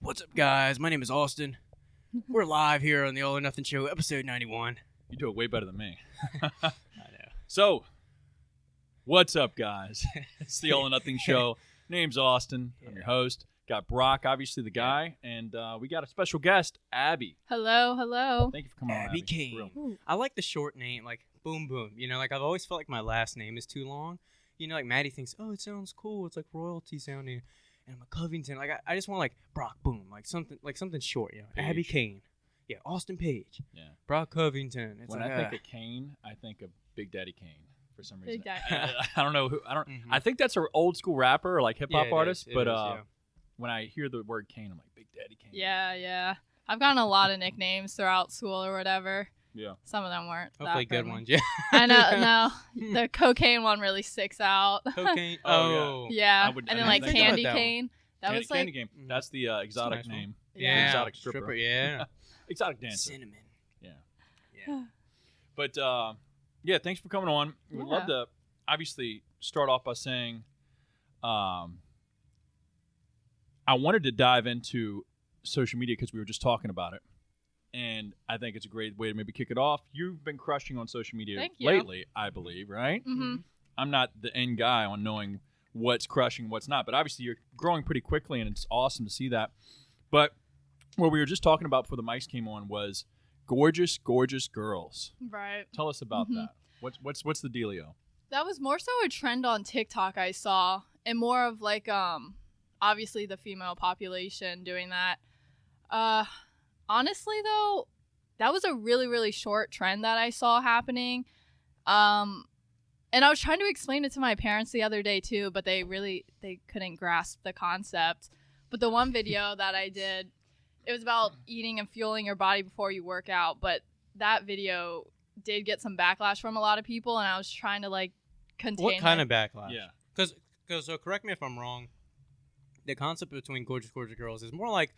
What's up, guys? My name is Austin. We're live here on the All or Nothing Show, episode 91. You do it way better than me. I know. So, what's up, guys? It's the All or Nothing Show. Name's Austin. I'm your host. Got Brock, obviously the guy, and we got a special guest, Abby. Hello. Thank you for coming on, Abby Abby. Cain. I like the short name, like Boom Boom. You know, like I've always felt like my last name is too long. You know, like Maddie thinks, oh, it sounds cool. It's like royalty sounding. And I'm a Covington. Like I just want like Brock Boom, like something short. You know, Page. Abby Cain. Yeah, Austin Page. Yeah. Brock Covington. It's When like, I think of Cain, I think of Big Daddy Kane for some reason. Big Daddy. I don't know who. I don't. Mhm. I think that's an old school rapper or like hip hop Yeah, it artist. is, but it is, yeah. when I hear the word Kane, I'm like Big Daddy Kane. Yeah. I've gotten a lot of nicknames throughout school or whatever. Yeah. Some of them weren't. Hopefully that good friendly. ones. Yeah. I know. No, the cocaine one really sticks out. Cocaine. Oh, Oh. Yeah. I would- And I then like didn't think Candy about that one. Cane. That was like Candy Game. That's the exotic nice one. name. Yeah. Exotic stripper. Yeah. Exotic dancer. Cinnamon. Yeah. Yeah. But yeah, thanks for coming on. We'd love to obviously start off by saying I wanted to dive into social media because we were just talking about it. And I think it's a great way to maybe kick it off. You've been crushing on social media Thank you. lately, I believe, right? Mm-hmm. I'm not the end guy on knowing what's crushing, what's not. But obviously you're growing pretty quickly, and it's awesome to see that. But what we were just talking about before the mics came on was gorgeous, gorgeous girls. Right. Tell us about Mhm. that. What's the dealio? That was more so a trend on TikTok I saw, and more of like obviously the female population doing that. Honestly though, that was a really, really short trend that I saw happening. And I was trying to explain it to my parents the other day too, but they couldn't grasp the concept. But the one video that I did, it was about eating and fueling your body before you work out, but that video did get some backlash from a lot of people, and I was trying to like contain What kind it. of backlash? Yeah. Because so correct me if I'm wrong. The concept between gorgeous girls is more like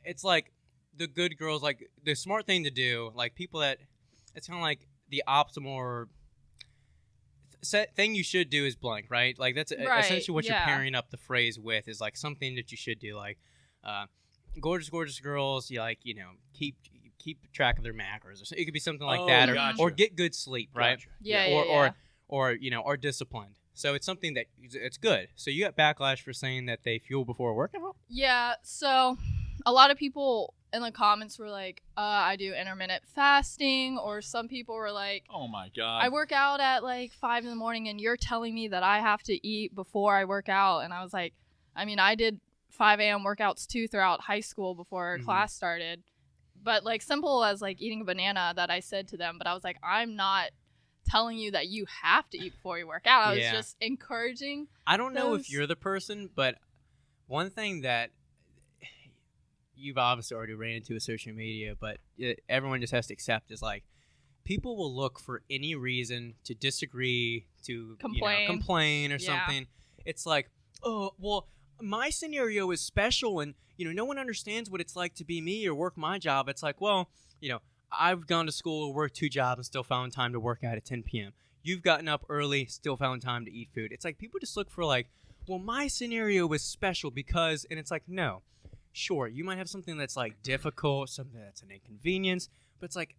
it's like the good girls, like the smart thing to do, like people that it's kind of like the optimal thing you should do is blank, right? Like that's Right, essentially what you're yeah. pairing up the phrase with is like something that you should do, like gorgeous girls. You like keep track of their macros, or so, it could be something like that, or gotcha. or get good sleep, right? Gotcha. Yeah. Or are disciplined. So it's something that it's good. So you got backlash for saying that they fuel before a workout? Yeah, so a lot of people in the comments were like, I do intermittent fasting, or some people were like, Oh my God. I work out at like 5 in the morning and you're telling me that I have to eat before I work out. And I was like, I mean, I did 5 a.m. workouts too throughout high school before class started. But like simple as like eating a banana that I said to them, but I was like, I'm not telling you that you have to eat before you work out. I was Yeah. just encouraging. I don't know if Those- you're the person, but one thing that you've obviously already ran into with social media, but everyone just has to accept is like people will look for any reason to disagree, to complain or Yeah. something. It's like, oh, well, my scenario is special, and no one understands what it's like to be me or work my job. It's like, well, I've gone to school, worked 2 jobs, and still found time to work out at 10 p.m. You've gotten up early, still found time to eat food. It's like people just look for like, well, my scenario is special because, and it's like, no, sure, you might have something that's like difficult, something that's an inconvenience, but it's like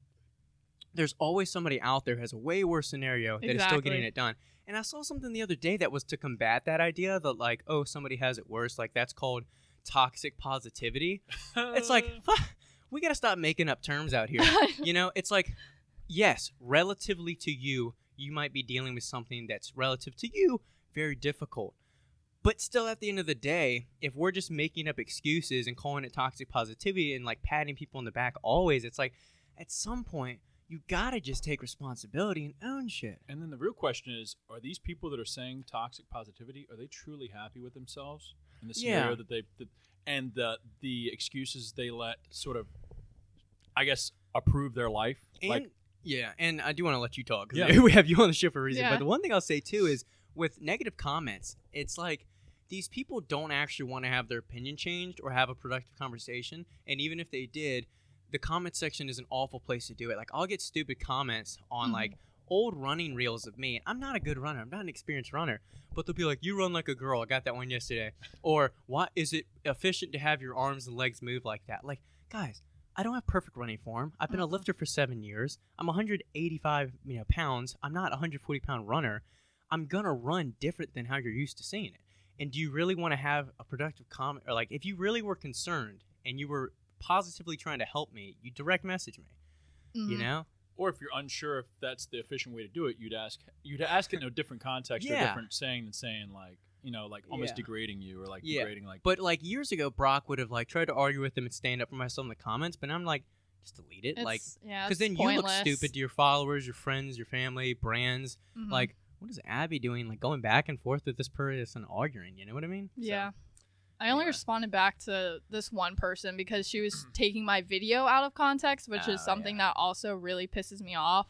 there's always somebody out there who has a way worse scenario that is still Exactly. getting it done. And I saw something the other day that was to combat that idea that like, oh, somebody has it worse. Like that's called toxic positivity. It's like, we got to stop making up terms out here. It's like, yes, relatively to you, you might be dealing with something that's relative to you very difficult. But still, at the end of the day, if we're just making up excuses and calling it toxic positivity and like patting people on the back always, it's like at some point, you got to just take responsibility and own shit. And then the real question is, are these people that are saying toxic positivity, are they truly happy with themselves in the scenario and the excuses they let sort of, I guess, approve their life? And I do want to let you talk. 'Cause Yeah. we have you on the show for a reason. Yeah. But the one thing I'll say, too, is with negative comments, it's like these people don't actually want to have their opinion changed or have a productive conversation. And even if they did, the comment section is an awful place to do it. Like, I'll get stupid comments on, like, old running reels of me. I'm not a good runner. I'm not an experienced runner. But they'll be like, you run like a girl. I got that one yesterday. Or, why is it efficient to have your arms and legs move like that? Like, guys, I don't have perfect running form. I've been a lifter for 7 years. I'm 185 pounds. I'm not a 140-pound runner. I'm going to run different than how you're used to seeing it. And do you really want to have a productive comment? Or, like, if you really were concerned and you were positively trying to help me, you direct message me, you know? Or if you're unsure if that's the efficient way to do it, you'd ask it in a different context or different saying than saying, like, like almost degrading you or like degrading, like. But like years ago, Brock would have like tried to argue with him and stand up for myself in the comments, but I'm like, just delete it, because then you look stupid to your followers, your friends, your family, brands. Like, what is Abby doing? Like going back and forth with this person arguing, you know what I mean? Yeah. So, I only responded back to this one person because she was taking my video out of context, which is something that also really pisses me off.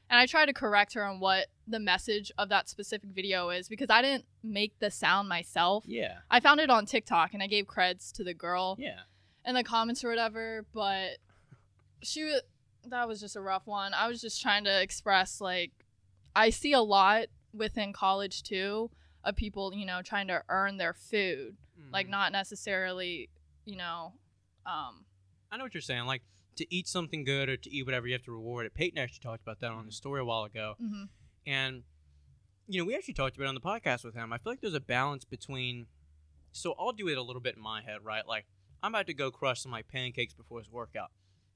And I try to correct her on what the message of that specific video is because I didn't make the sound myself. Yeah. I found it on TikTok and I gave creds to the girl. Yeah. In the comments or whatever, but that was just a rough one. I was just trying to express, like, I see a lot within college too of people, trying to earn their food. Like, not necessarily, I know what you're saying. Like, to eat something good or to eat whatever, you have to reward it. Peyton actually talked about that on his story a while ago. And, we actually talked about it on the podcast with him. I feel like there's a balance between, so I'll do it a little bit in my head, right? Like, I'm about to go crush some, like, pancakes before his workout.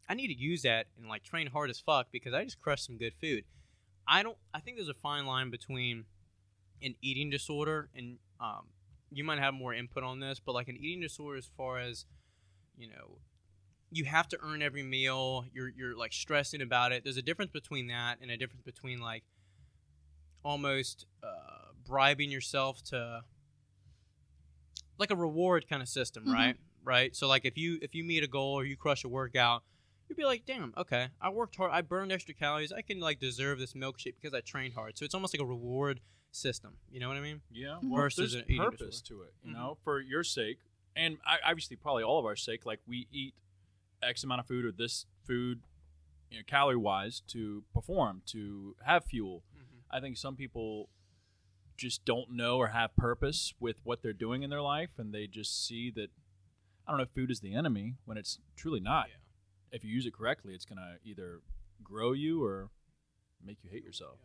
I need to use that and, like, train hard as fuck because I just crushed some good food. I think there's a fine line between an eating disorder and, you might have more input on this, but like an eating disorder as far as, you have to earn every meal, you're like stressing about it. There's a difference between that and a difference between like almost bribing yourself to like a reward kind of system, right? Right? So like if you meet a goal or you crush a workout, you'd be like, damn, okay, I worked hard, I burned extra calories, I can like deserve this milkshake because I trained hard. So it's almost like a reward system, you know what I mean? Yeah. Well, versus there's an purpose to it, for your sake, and obviously probably all of our sake. Like we eat X amount of food or this food, calorie wise, to perform, to have fuel. I think some people just don't know or have purpose with what they're doing in their life, and they just see that, I don't know if food is the enemy when it's truly not. If you use it correctly, it's gonna either grow you or make you hate yourself.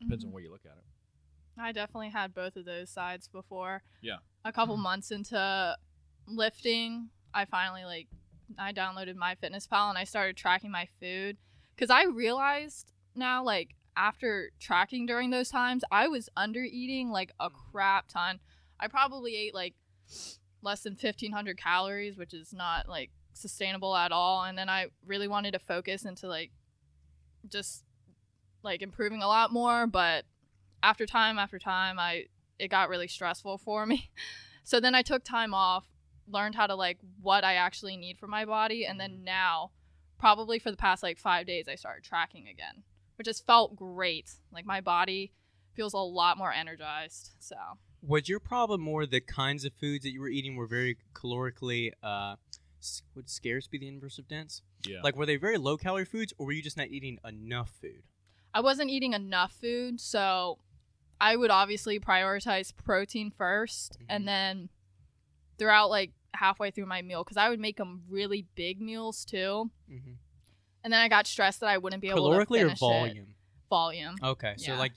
Depends on where you look at it. I definitely had both of those sides before. Yeah. A couple months into lifting, I finally I downloaded MyFitnessPal and I started tracking my food because I realized now, like, after tracking during those times, I was under eating like a crap ton. I probably ate like less than 1,500 calories, which is not like sustainable at all. And then I really wanted to focus into like just like improving a lot more, but after time it got really stressful for me. So then I took time off, learned how to like what I actually need for my body, and then now probably for the past like 5 days I started tracking again, which has felt great. Like my body feels a lot more energized. So was your problem more the kinds of foods that you were eating were very calorically would scarce be the inverse of dense? Yeah. Like were they very low calorie foods, or were you just not eating enough food? I wasn't eating enough food, so I would obviously prioritize protein first, and then throughout like halfway through my meal, because I would make them really big meals too, and then I got stressed that I wouldn't be able to finish or volume? It. Volume. Okay, so like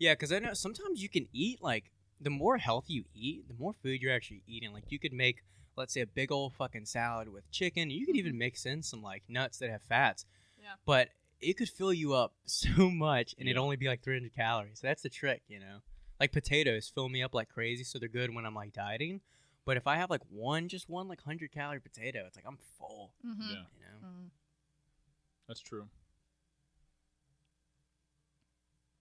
because I know sometimes you can eat like the more healthy you eat, the more food you're actually eating. Like you could make, let's say, a big old fucking salad with chicken. You could even mix in some like nuts that have fats. Yeah. But it could fill you up so much, and it'd only be like 300 calories. So that's the trick, Like potatoes fill me up like crazy, so they're good when I'm like dieting. But if I have like just one like 100-calorie potato, it's like I'm full. Yeah. That's true.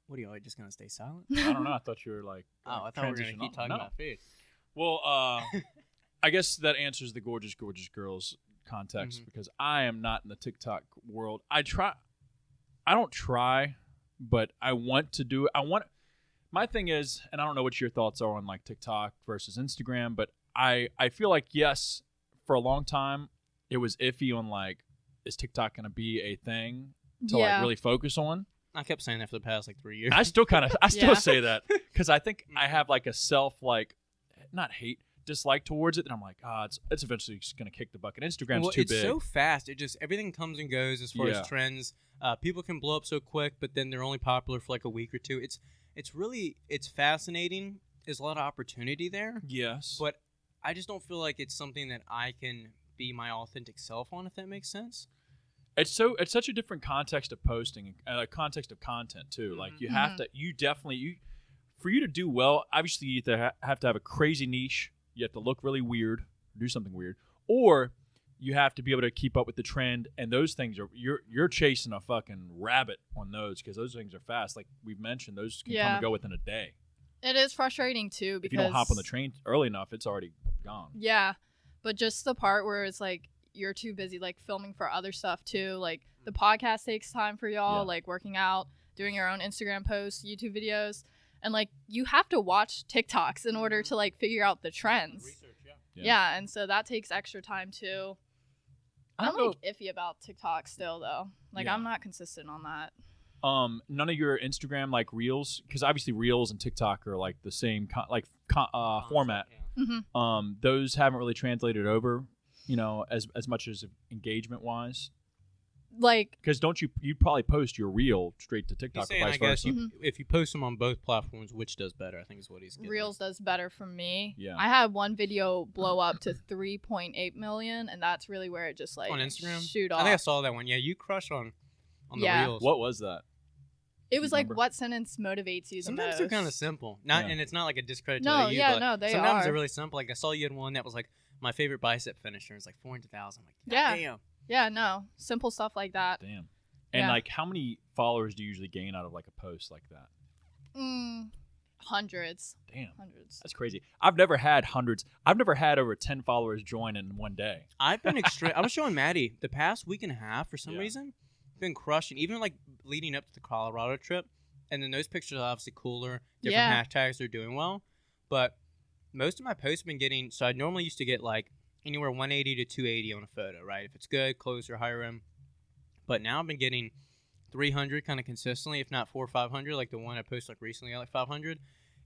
What are you all just gonna stay silent? I don't know. I thought you were like. I thought we were gonna keep talking about food. Well, I guess that answers the gorgeous, gorgeous girls context because I am not in the TikTok world. I don't try, but I want to do it. My thing is, and I don't know what your thoughts are on like TikTok versus Instagram, but I feel like, yes, for a long time, it was iffy on like, is TikTok going to be a thing to like really focus on? I kept saying that for the past like 3 years. I still Yeah. say that because I think I have like a self not hate, dislike towards it, and I'm like, it's eventually just gonna kick the bucket. Instagram's too big. It's so fast. It just everything comes and goes as far Yeah. as trends. People can blow up so quick, but then they're only popular for like a week or two. It's fascinating. There's a lot of opportunity there, Yes, but I just don't feel like it's something that I can be my authentic self on, if that makes sense. it's such a different context of posting, context of content too. Like you have to, for you to do well. Obviously, you either have to have a crazy niche. You have to look really weird, do something weird, or you have to be able to keep up with the trend. And those things you're chasing a fucking rabbit on those because those things are fast. Like we've mentioned, those can come and go within a day. It is frustrating too because If you don't hop on the train early enough, it's already gone. Yeah, but just the part where it's like you're too busy like filming for other stuff too. Like the podcast takes time for y'all, like working out, doing your own Instagram posts, YouTube videos, and like you have to watch TikToks in order to like figure out the trends. Research, Yeah, and so that takes extra time too. I'm like iffy about TikTok still though. Like I'm not consistent on that. None of your Instagram like reels, because obviously reels and TikTok are like the same format. Yeah. Mm-hmm. Those haven't really translated over, as much as engagement wise. Like, Because don't you probably post your reel straight to TikTok or Saying, vice I guess versa? if you post them on both platforms, which does better? I think is what he's getting. Reels does better for me. Yeah. I had one video blow up to 3.8 million, and that's really where it just like on Instagram. shoot off. I think I saw that one. Yeah, you crush on the reels. What was that? It was like remember? what sentence motivates you the Sometimes most. they're kind of simple. And it's not like a discredit No, to you. yeah, but no, they sometimes are. they're really simple. Like I saw you had one that was like my favorite bicep finisher. It's like 400,000. I'm like, Yeah. damn. Yeah, no, simple stuff like that. Damn. And Yeah. like, how many followers do you usually gain out of like a post like that? Hundreds. Damn. Hundreds. That's crazy. I've never had hundreds. I've never had over 10 followers join in one day. I've been extreme. I was showing Maddie the past week and a half for some Yeah. reason. Been crushing, even like leading up to the Colorado trip. And then those pictures are obviously cooler. Different Yeah. hashtags are doing well. But most of my posts have been getting. So I normally used to get like anywhere 180 to 280 on a photo, right? If it's good, closer, higher end. But now I've been getting 300 kind of consistently, if not 400 or 500. Like the one I posted like recently, got like 500.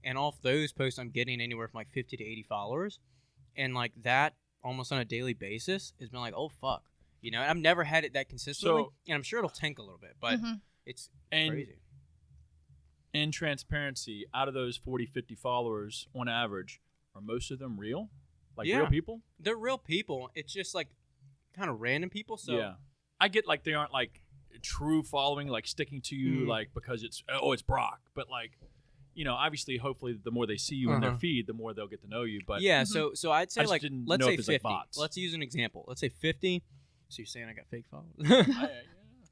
And off those posts, I'm getting anywhere from like 50 to 80 followers. And like that almost on a daily basis has been like, oh, fuck. And I've never had it that consistently. And I'm sure it'll tank a little bit, but it's crazy. In transparency, out of those 40, 50 followers on average, are most of them real? Like real people? They're real people. It's just like kind of random people. So yeah. I get like they aren't like true following, like sticking to you like because it's Brock. But like, obviously, hopefully the more they see you in their feed, the more they'll get to know you. But yeah, so I'd say I just like, didn't let's know say if there's, 50. like, bots. Let's use an example. Let's say 50. So you're saying I got fake followers?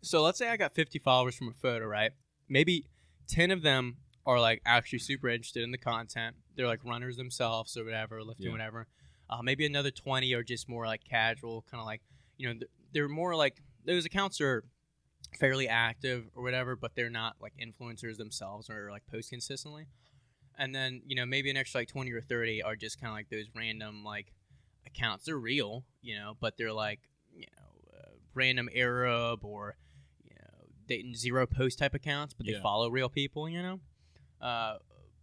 So let's say I got 50 followers from a photo, right? Maybe 10 of them are like actually super interested in the content. They're like runners themselves or whatever, lifting whatever. Maybe another 20 are just more like casual, kind of like, they're more like, those accounts are fairly active or whatever, but they're not like influencers themselves or like post consistently. And then, maybe an extra like 20 or 30 are just kind of like those random like accounts. They're real, but they're like, random Arab or, dating zero post type accounts, but they follow real people,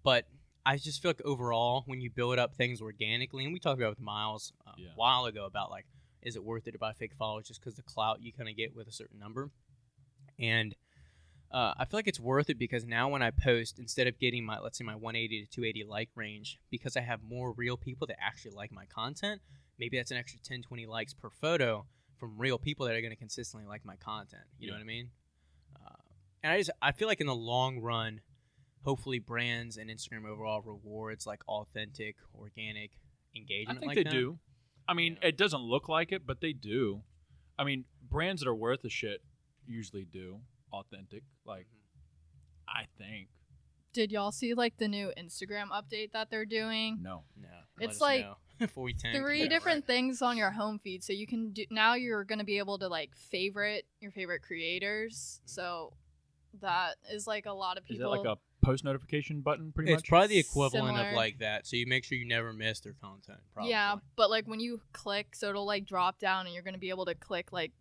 But I just feel like overall, when you build up things organically, and we talked about with Miles a while ago about like, is it worth it to buy fake followers just because the clout you kind of get with a certain number? And I feel like it's worth it because now when I post, instead of getting my, let's say my 180 to 280 like range, because I have more real people that actually like my content, maybe that's an extra 10, 20 likes per photo from real people that are going to consistently like my content. You know what I mean? And I feel like in the long run, hopefully brands and Instagram overall rewards like authentic, organic engagement. I think like they that. do. I mean, it doesn't look like it, but they do. I mean, brands that are worth a shit usually do authentic. Like, I think. Did y'all see like the new Instagram update that they're doing? No. It's like before we tank. three different things on your home feed, so you can do. Now you're gonna be able to like favorite your favorite creators. So that is like a lot of people. Is that like a post notification button pretty much? It's probably the equivalent Similar. of like that. So you make sure you never miss their content. Probably. Yeah, but like when you click, so it'll like drop down, and you're gonna be able to click like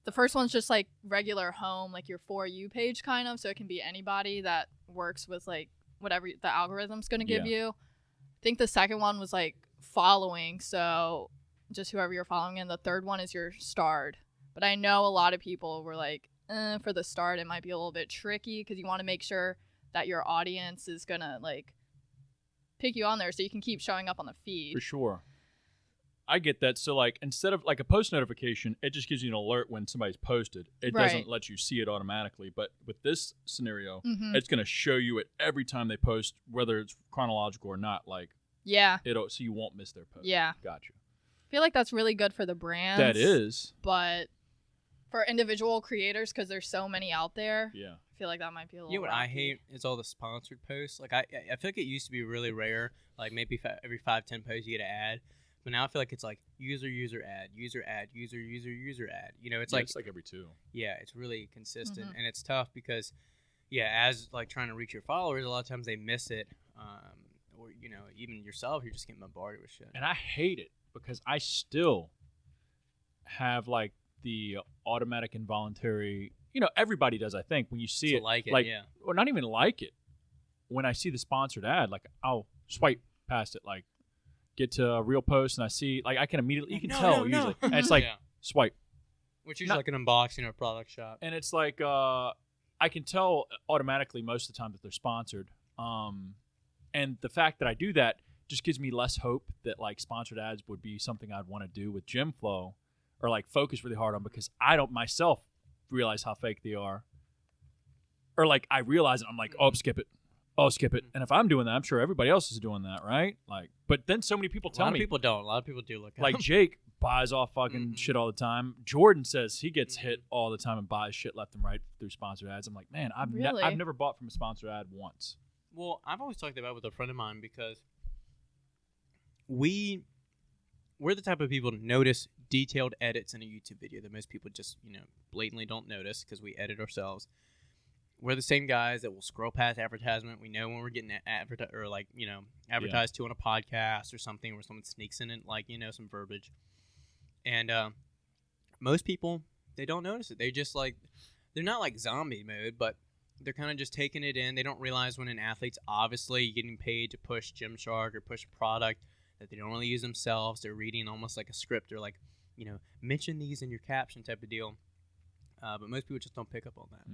the first one's just like regular home, like your For You page kind of, so it can be anybody that works with like whatever the algorithm's going to give you. I think the second one was like following, so just whoever you're following, and the third one is your starred. But I know a lot of people were like, for the start it might be a little bit tricky because you want to make sure that your audience is gonna like pick you on there so you can keep showing up on the feed. For sure. I get that. So like instead of like a post notification, it just gives you an alert when somebody's posted. It doesn't let you see it automatically. But with this scenario, it's gonna show you it every time they post, whether it's chronological or not. Like so you won't miss their post. Yeah. Gotcha. I feel like that's really good for the brands. That is. But for individual creators, because there's so many out there, I feel like that might be a little. You know what rocky. I hate is all the sponsored posts. Like I feel like it used to be really rare. Like maybe every 5-10 posts you get an ad, but now I feel like it's like user ad, user ad, user ad. You know, it's like every 2. Yeah, it's really consistent, and it's tough because, as like trying to reach your followers, a lot of times they miss it, or you know, even yourself, you're just getting bombarded with shit. And I hate it because I still have like the automatic involuntary, you know, everybody does, I think, when you see it, like or not even like it. When I see the sponsored ad, like I'll swipe past it, like get to a real post, and I see, like I can immediately, you can tell usually, and it's like swipe, which is like an unboxing or a product shop, and it's like I can tell automatically most of the time that they're sponsored, and the fact that I do that just gives me less hope that like sponsored ads would be something I'd want to do with Gym Flow. Or like focus really hard on, because I don't myself realize how fake they are. Or like I realize it, I'm like, skip it. And if I'm doing that, I'm sure everybody else is doing that, right? Like, but then so many people tell me. A lot of people don't. A lot of people do look at like them. Jake buys off fucking shit all the time. Jordan says he gets hit all the time and buys shit left and right through sponsored ads. I'm like, man, I've never bought from a sponsored ad once. Well, I've always talked about it with a friend of mine because we're the type of people to notice detailed edits in a YouTube video that most people just, blatantly don't notice because we edit ourselves. We're the same guys that will scroll past advertisement. We know when we're getting advertised to on a podcast or something where someone sneaks in it, some verbiage. And most people, they don't notice it. They just they're not like zombie mode, but they're kind of just taking it in. They don't realize when an athlete's obviously getting paid to push Gymshark or push a product that they don't really use themselves. They're reading almost like a script or mention these in your caption type of deal. But most people just don't pick up on that.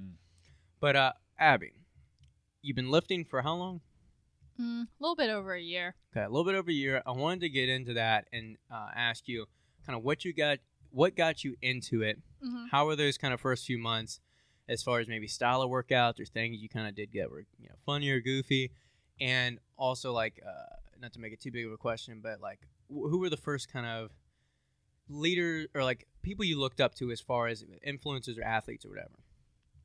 But Abby, you've been lifting for how long? A little bit over a year. Okay, a little bit over a year. I wanted to get into that and ask you kind of what got you into it. How were those kind of first few months as far as maybe style of workouts or things you kind of did get were funny or goofy? And also not to make it too big of a question, but who were the first kind of leaders or people you looked up to as far as influencers or athletes or whatever?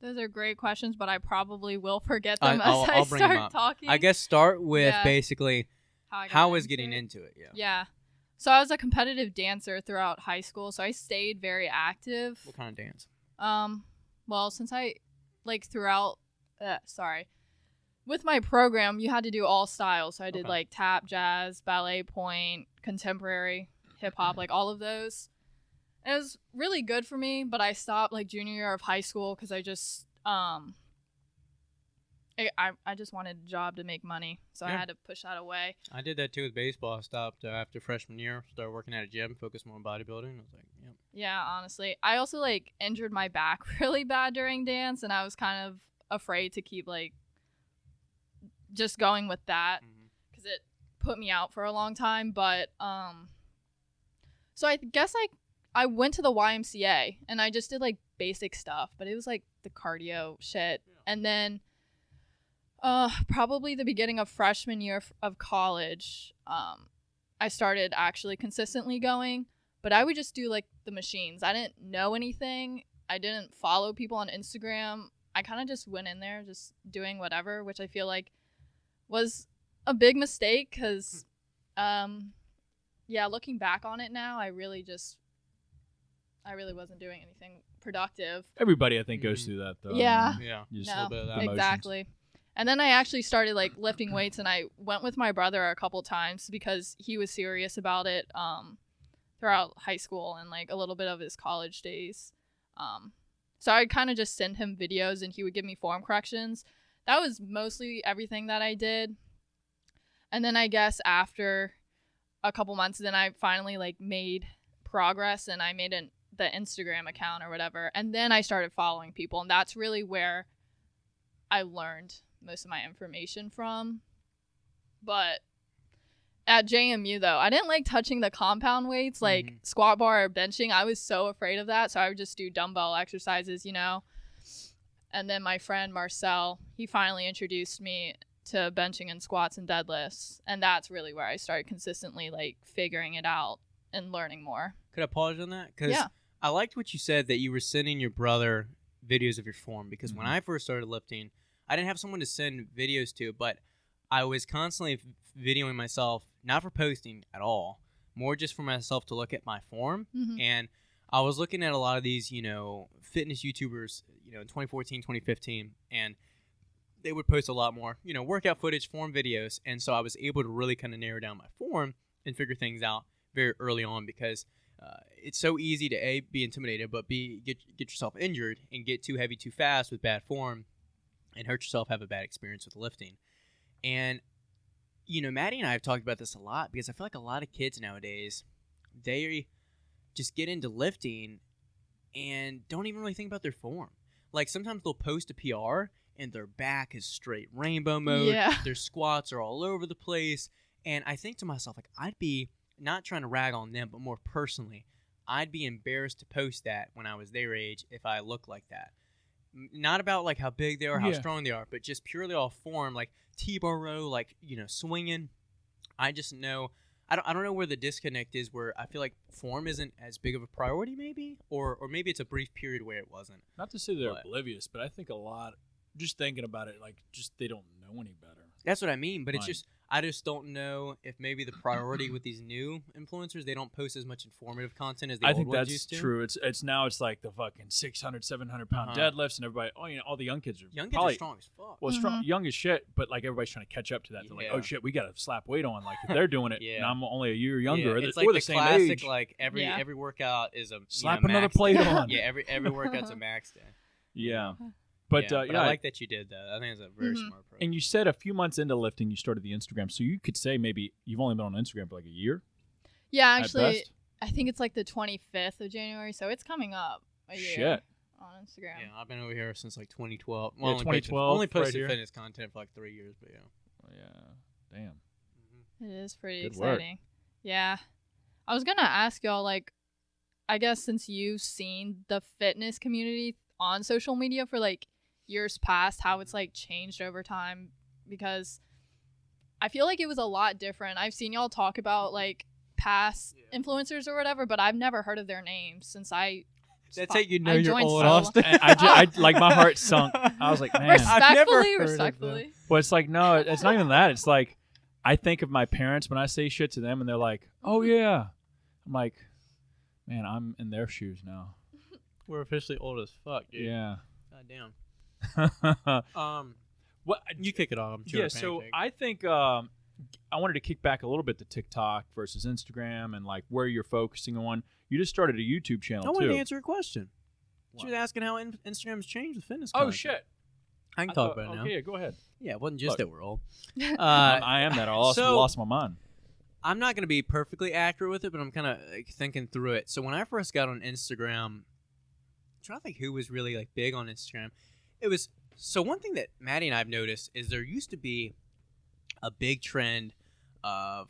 Those are great questions, but I probably will forget them as I'll I bring them start up. talking. I guess start with basically how was getting into it. Yeah. So I was a competitive dancer throughout high school, so I stayed very active. What kind of dance? Well, since I with my program, you had to do all styles. So I did tap, jazz, ballet, point, contemporary, hip hop, all of those. And it was really good for me, but I stopped junior year of high school because I just I just wanted a job to make money, so I had to push that away. I did that too with baseball. I stopped after freshman year, started working at a gym, focused more on bodybuilding. I was like, Yeah, honestly, I also injured my back really bad during dance, and I was kind of afraid to keep just going with that because it put me out for a long time. But so I guess I went to the YMCA and I just did basic stuff, but it was the cardio shit. And then probably the beginning of freshman year of college, I started actually consistently going, but I would just do the machines. I didn't know anything. I didn't follow people on Instagram. I kind of just went in there just doing whatever, which I feel was a big mistake because looking back on it now, I really wasn't doing anything productive. Everybody, I think, goes through that, though. Yeah. Just a little bit of that exactly. Emotions. And then I actually started lifting weights, and I went with my brother a couple times because he was serious about it throughout high school and a little bit of his college days. So I'd kind of just send him videos and he would give me form corrections. That was mostly everything that I did. And then I guess after a couple months, then I finally like made progress and I made the Instagram account or whatever. And then I started following people. And that's really where I learned most of my information from. But at JMU, though, I didn't like touching the compound weights, like squat bar or benching. I was so afraid of that. So I would just do dumbbell exercises, And then my friend Marcel, he finally introduced me to benching and squats and deadlifts. And that's really where I started consistently like figuring it out and learning more. Could I pause on that? Because I liked what you said that you were sending your brother videos of your form. Because when I first started lifting, I didn't have someone to send videos to, but I was constantly videoing myself, not for posting at all, more just for myself to look at my form. And I was looking at a lot of these, fitness YouTubers, in 2014, 2015, and they would post a lot more, workout footage, form videos. And so I was able to really kind of narrow down my form and figure things out very early on because it's so easy to A, be intimidated, but B, get yourself injured and get too heavy too fast with bad form and hurt yourself, have a bad experience with lifting. And, Maddie and I have talked about this a lot because I feel like a lot of kids nowadays, they just get into lifting and don't even really think about their form. Like sometimes they'll post a PR and their back is straight rainbow mode. Yeah. Their squats are all over the place. And I think to myself, like, I'd be not trying to rag on them, but more personally, I'd be embarrassed to post that when I was their age if I looked like that. Not about like how big they are, how strong they are, but just purely off form, like T-bar row, like, swinging. I just know, I don't know where the disconnect is where I feel like form isn't as big of a priority maybe, or maybe it's a brief period where it wasn't. Not to say they're oblivious, but I think a lot, just thinking about it, like just they don't know any better. That's what I mean, but it's just, I just don't know if maybe the priority with these new influencers, they don't post as much informative content as the old ones used to. I think that's true. It's now it's like the fucking 600, 700 pound deadlifts and everybody, all the young kids are kids are strong as fuck. Well, strong, young as shit, but like everybody's trying to catch up to that. They're like, oh shit, we got to slap weight on. Like if they're doing it and I'm only a year younger, it's or like the the same classic, age. like every workout is a slap another plate on. Yeah, every workout's a max day. Yeah. But I like that you did that. I think it's a very smart approach. And you said a few months into lifting, you started the Instagram. So you could say maybe you've only been on Instagram for like a year? Yeah, actually, I think it's like the 25th of January. So it's coming up a year on Instagram. Yeah, I've been over here since like 2012. Well, 2012. Only posted fitness content for like 3 years, but Oh, yeah. Damn. It is pretty Good exciting. Work. Yeah. I was going to ask y'all, like, I guess since you've seen the fitness community on social media for like years past, how it's like changed over time, because I feel like it was a lot different. I've seen y'all talk about like past influencers or whatever, but I've never heard of their names since that's how you know you're old, Austin. I like my heart sunk. I was like, man, respectfully. Well, it's like, no, it's not even that. It's like I think of my parents when I say shit to them and they're like, oh yeah. I'm like, man, I'm in their shoes now. We're officially old as fuck, dude. Yeah. God damn. What you kick it off? Yeah, so I think I wanted to kick back a little bit to TikTok versus Instagram and like where you're focusing on. You just started a YouTube channel. I wanted to answer a question. She was asking how Instagram's changed with fitness content. Oh shit! I can talk about it now. Okay, yeah, go ahead. Yeah, it wasn't just that we're old. I am that. I also lost my mind. I'm not going to be perfectly accurate with it, but I'm kind of thinking through it. So when I first got on Instagram, I'm trying to think who was really like big on Instagram. It was one thing that Maddie and I have noticed is there used to be a big trend of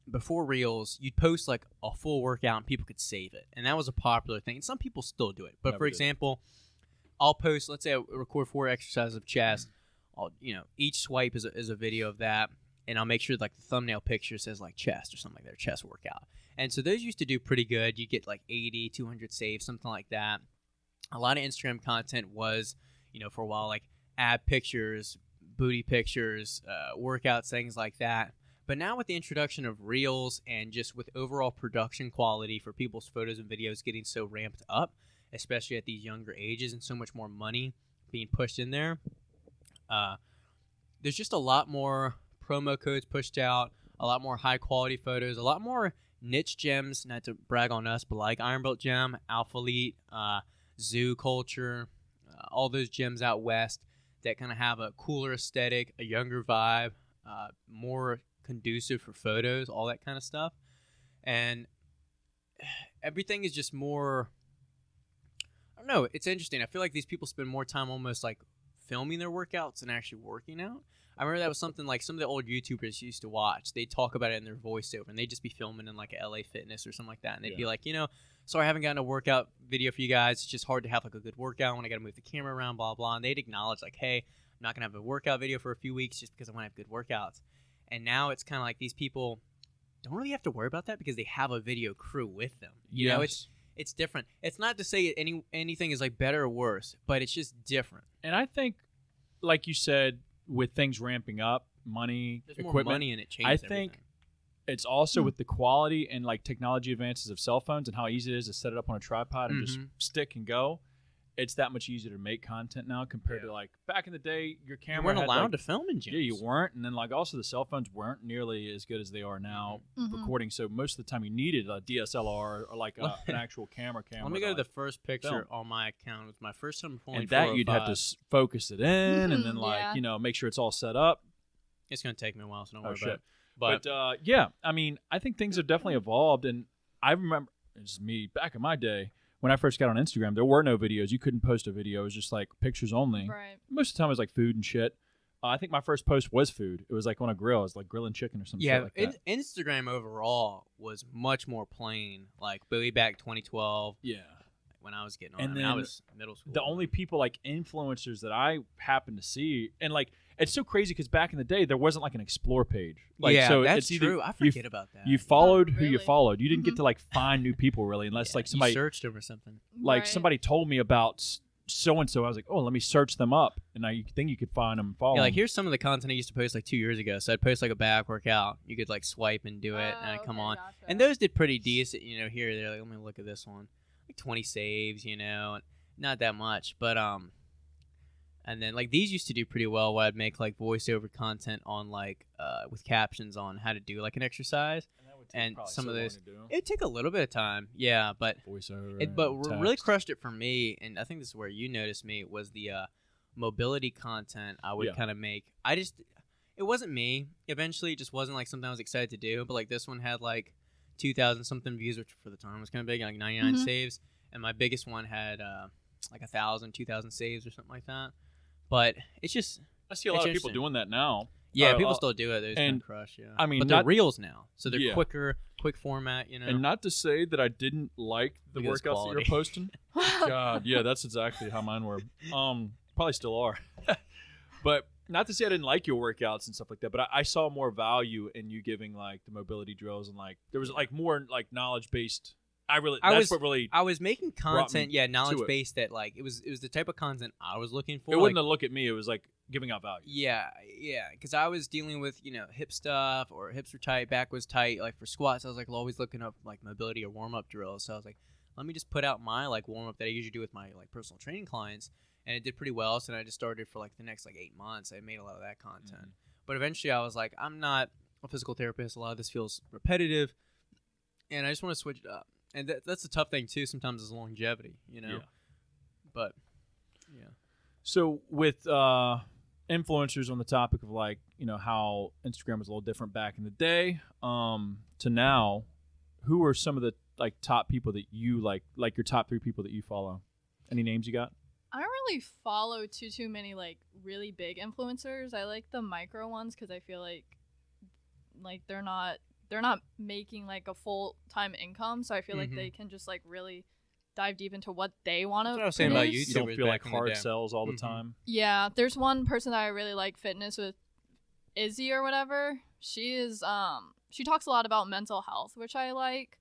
before Reels, you'd post like a full workout and people could save it, and that was a popular thing. And some people still do it, but for example, I'll post. Let's say I record 4 exercises of chest. Each swipe is a video of that, and I'll make sure like the thumbnail picture says like chest or something like that, or chest workout. And so those used to do pretty good. You get like 80, 200 saves, something like that. A lot of Instagram content was, for a while, like ab pictures, booty pictures, workouts, things like that. But now with the introduction of Reels and just with overall production quality for people's photos and videos getting so ramped up, especially at these younger ages, and so much more money being pushed in there, there's just a lot more promo codes pushed out, a lot more high-quality photos, a lot more niche gems, not to brag on us, but like Iron Belt Gem, Alpha Elite, Zoo Culture, all those gyms out west that kind of have a cooler aesthetic, a younger vibe, more conducive for photos, all that kind of stuff. And everything is just more, I don't know, it's interesting. I feel like these people spend more time almost like filming their workouts than actually working out. I remember that was something like some of the old YouTubers used to watch. They'd talk about it in their voiceover, and they'd just be filming in like a LA Fitness or something like that. And they'd be like, sorry, I haven't gotten a workout video for you guys. It's just hard to have like a good workout when I got to move the camera around, blah, blah. And they'd acknowledge like, hey, I'm not going to have a workout video for a few weeks just because I want to have good workouts. And now it's kind of like these people don't really have to worry about that because they have a video crew with them. You know, it's different. It's not to say anything is like better or worse, but it's just different. And I think, like you said, with things ramping up, money, There's equipment, more money and it changes I think everything. it's also with the quality and like technology advances of cell phones and how easy it is to set it up on a tripod and just stick and go. It's that much easier to make content now compared to like back in the day. Your camera You weren't had, allowed like, to film in gyms. Yeah, you weren't, and then like also the cell phones weren't nearly as good as they are now recording. So most of the time you needed a DSLR or like an actual camera. Let me go to the first picture on my account. It was my first time pulling. And that you'd have to focus it in, and then like make sure it's all set up. It's gonna take me a while, so don't worry about it. But yeah, I mean, I think things have definitely evolved, and I remember it's me back in my day. When I first got on Instagram, there were no videos. You couldn't post a video. It was just like pictures only. Right. Most of the time it was like food and shit. I think my first post was food. It was like on a grill. It was like grilling chicken or something. Yeah, like that. Instagram overall was much more plain. Like way back 2012. Yeah. When I was getting on, And I then was middle school. The only people like influencers that I happened to see, and like it's so crazy because back in the day there wasn't like an explore page. Like, yeah, so that's it's either true. I forget about that. You followed who you really? followed. You didn't get to like find new people really, unless like somebody you searched them or something. like somebody told me about so and so. I was like, oh, let me search them up, and then you could find them and follow. Yeah, like them. here's some of the content I used to post like 2 years ago. So I'd post like a back workout. You could like swipe and do it, and I'd come on. Gotcha. And those did pretty decent, here or there. Like, let me look at this one. Like 20 saves, not that much, but and then like these used to do pretty well where I'd make like voiceover content on like with captions on how to do like an exercise. And some of those it'd take a little bit of time, yeah, but voiceover. But really crushed it for me, and I think this is where you noticed me, was the mobility content I would kind of make. It wasn't me. Eventually, it just wasn't like something I was excited to do. But like this one had like 2,000 something views, which for the time was kind of big, like 99 saves, and my biggest one had like 1,000, 2,000 saves or something like that. But it's just I see a lot of people doing that now. Yeah, people still do it. Those kind and of crush, yeah. I mean, but they're reels now, so they're quick format, And not to say that I didn't like the workouts that you're posting. God, yeah, that's exactly how mine were. Probably still are. But not to say I didn't like your workouts and stuff like that. But I saw more value in you giving like the mobility drills, and like there was like more like knowledge based. I was making content, knowledge based, that like it was the type of content I was looking for. It wasn't a look at me. It was like giving out value. Yeah, because I was dealing with hip stuff, or hips were tight, back was tight. Like for squats, I was like always looking up like mobility or warm up drills. So I was like, let me just put out my like warm up that I usually do with my like personal training clients, and it did pretty well. So then I just started for like the next like 8 months. I made a lot of that content, but eventually I was like, I'm not a physical therapist. A lot of this feels repetitive, and I just want to switch it up. And that's the tough thing too. Sometimes is longevity, Yeah. But yeah. So with influencers, on the topic of like how Instagram was a little different back in the day to now, who are some of the like top people that you like your top 3 people that you follow? Any names you got? I don't really follow too many like really big influencers. I like the micro ones because I feel like they're not making like a full-time income, so I feel like they can just like really dive deep into what they want to. That's what I was saying about YouTube. You don't feel like hard sells all the time. Yeah, there's one person that I really like fitness with, Izzy or whatever. She is she talks a lot about mental health, which I like.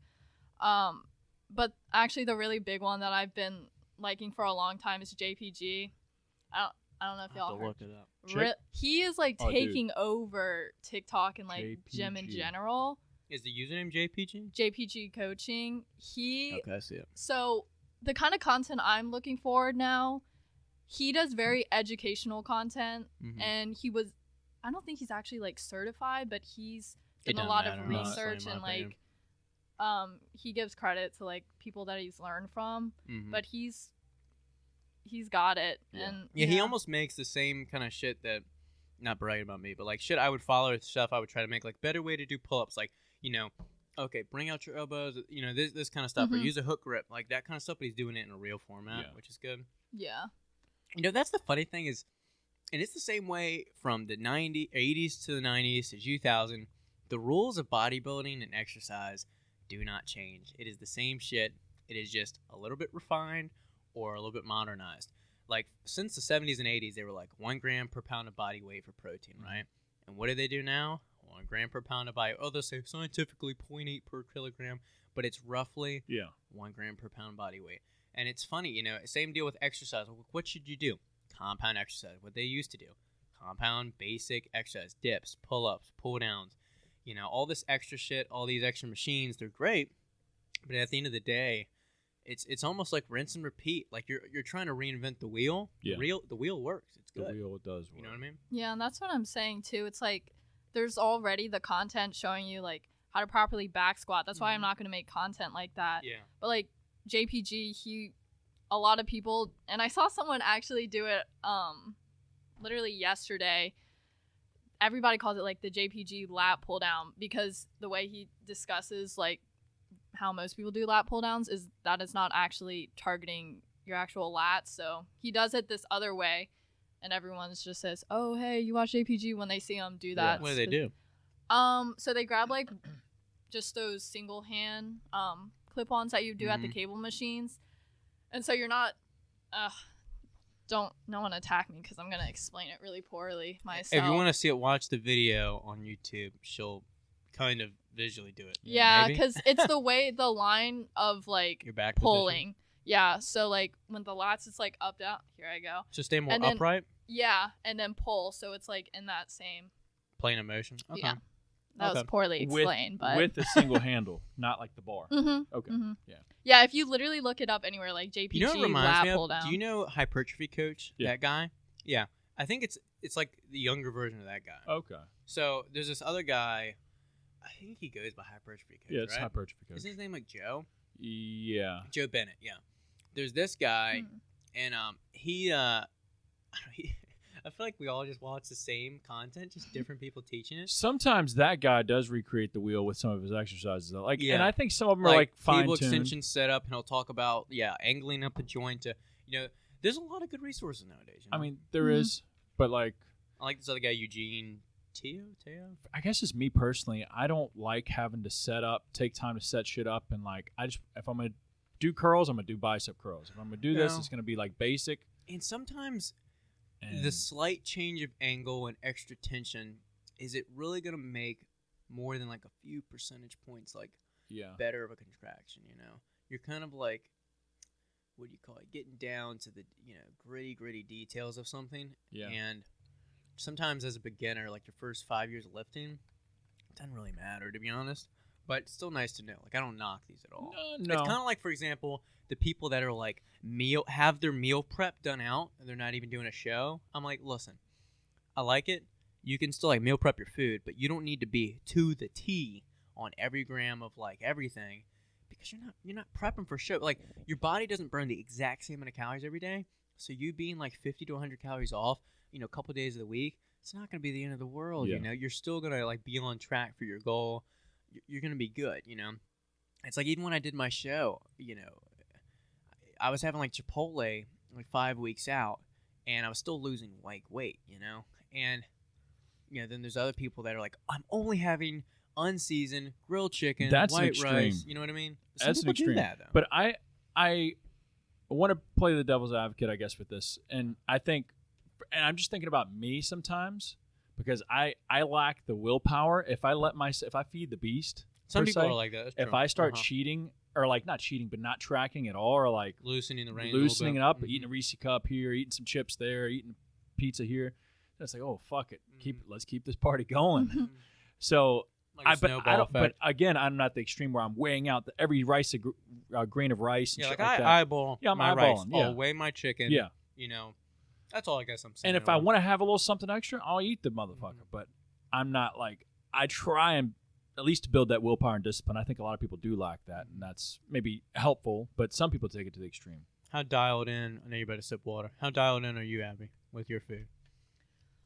But actually the really big one that I've been liking for a long time is JPG. I don't know if y'all heard. Look it up. He is like taking over TikTok and like gym in general. Is the username JPG? JPG Coaching. Okay, I see it. So the kind of content I'm looking for now, he does very educational content, and I don't think he's actually like certified, but he's done a lot of research and like he gives credit to like people that he's learned from, but he's he's got it. Yeah. And Yeah, he almost makes the same kind of shit that, not bragging about me, but like shit I would follow stuff I would try to make, like better way to do pull-ups, like, you know, okay, bring out your elbows, you know, this kind of stuff, or use a hook grip, like that kind of stuff, but he's doing it in a real format, which is good. Yeah. You know, that's the funny thing is, and it's the same way from the 80s to the 90s to 2000, the rules of bodybuilding and exercise do not change. It is the same shit. It is just a little bit refined or a little bit modernized. Like, since the 70s and 80s, they were like 1 gram per pound of body weight for protein, right? And what do they do now? 1 gram per pound of body. Oh, they'll say scientifically 0.8 per kilogram, but it's roughly 1 gram per pound body weight. And it's funny, you know, same deal with exercise. What should you do? Compound exercise, what they used to do. Compound basic exercise, dips, pull-ups, pull-downs, you know, all this extra shit, all these extra machines, they're great, but at the end of the day, it's almost like rinse and repeat. Like you're trying to reinvent the wheel. Yeah. The wheel works. It's good. The wheel does work. You know what I mean? Yeah, and that's what I'm saying too. It's like there's already the content showing you like how to properly back squat. That's why I'm not going to make content like that. Yeah. But like JPG, a lot of people, and I saw someone actually do it literally yesterday. Everybody calls it like the JPG lat pull down because the way he discusses like how most people do lat pull downs is that it's not actually targeting your actual lats. So he does it this other way, and everyone just says, "Oh, hey, you watch JPG," when they see him do that. Yeah. What do they do? So they grab like just those single hand clip-ons that you do at the cable machines, and so you're not. No one attack me because I'm gonna explain it really poorly myself. If you want to see it, watch the video on YouTube. She'll kind of visually do it. Yeah, because it's the way the line of like your back pulling. position. Yeah, so like when the lats, it's like up down. Here I go. So stay more And then- upright. Yeah, and then pull, so it's like in that same. Plane of motion. Okay. Yeah, that was poorly explained, but with a single handle, not like the bar. Okay. Yeah. Yeah, if you literally look it up anywhere, like JPG You know what it reminds lat me pull of? down. Do you know Hypertrophy Coach? Yeah. That guy? Yeah. I think it's like the younger version of that guy. Okay. So there's this other guy. I think he goes by Hypertrophy Coach. Yeah, it's right? hypertrophy coach. Is his name like Joe? Yeah. Joe Bennett. Yeah. There's this guy, and he I feel like we all just watch the same content, just different people teaching it. Sometimes that guy does recreate the wheel with some of his exercises, though. Like, Yeah. and I think some of them are like fine cable tuned. extension setup, and he'll talk about angling up the joint to, you know, there's a lot of good resources nowadays. You know? I mean, there is, but like, I like this other guy, Eugene Teo. I guess it's me personally. I don't like having to take time to set shit up, and like, if I'm gonna do curls, I'm gonna do bicep curls. If I'm gonna do this, it's gonna be like basic. And sometimes And the slight change of angle and extra tension, is it really gonna make more than like a few percentage points like better of a contraction? You know, you're kind of like, what do you call it, getting down to the, you know, gritty details of something. And sometimes as a beginner, like your first 5 years of lifting, it doesn't really matter, to be honest, but it's still nice to know. Like, I don't knock these at all. No. It's kind of like, for example, the people that are like have their meal prep done out and they're not even doing a show. I'm like, listen, I like it. You can still like meal prep your food, but you don't need to be to the T on every gram of like everything, because you're not prepping for show. Like, your body doesn't burn the exact same amount of calories every day. So you being like 50 to 100 calories off, you know, a couple of days of the week, it's not going to be the end of the world. You know, you're still going to like be on track for your goal. You're going to be good, you know. It's like, even when I did my show, you know, I was having like Chipotle like 5 weeks out, and I was still losing like weight, you know. And, you know, then there's other people that are like, I'm only having unseasoned grilled chicken, white rice. You know what I mean? That's an extreme. Do that, though. But I want to play the devil's advocate, I guess, with this, and I think, and I'm just thinking about me sometimes, because I lack the willpower. If I feed the beast, some people are like that. That's if true. I start cheating, or like not cheating, but not tracking at all, or like loosening the reins, loosening it up, eating a Reese cup here, eating some chips there, eating pizza here, that's like, oh fuck it, let's keep this party going. So. But again, I'm not the extreme where I'm weighing out every grain of rice. And yeah, shit like that. I eyeball my rice. I'll weigh my chicken. Yeah, you know, that's all I guess I'm saying. And if I want to have a little something extra, I'll eat the motherfucker. But I'm not like, I try and at least to build that willpower and discipline. I think a lot of people do lack that, and that's maybe helpful. But some people take it to the extreme. How dialed in? I know you better sip water. How dialed in are you, Abby, with your food?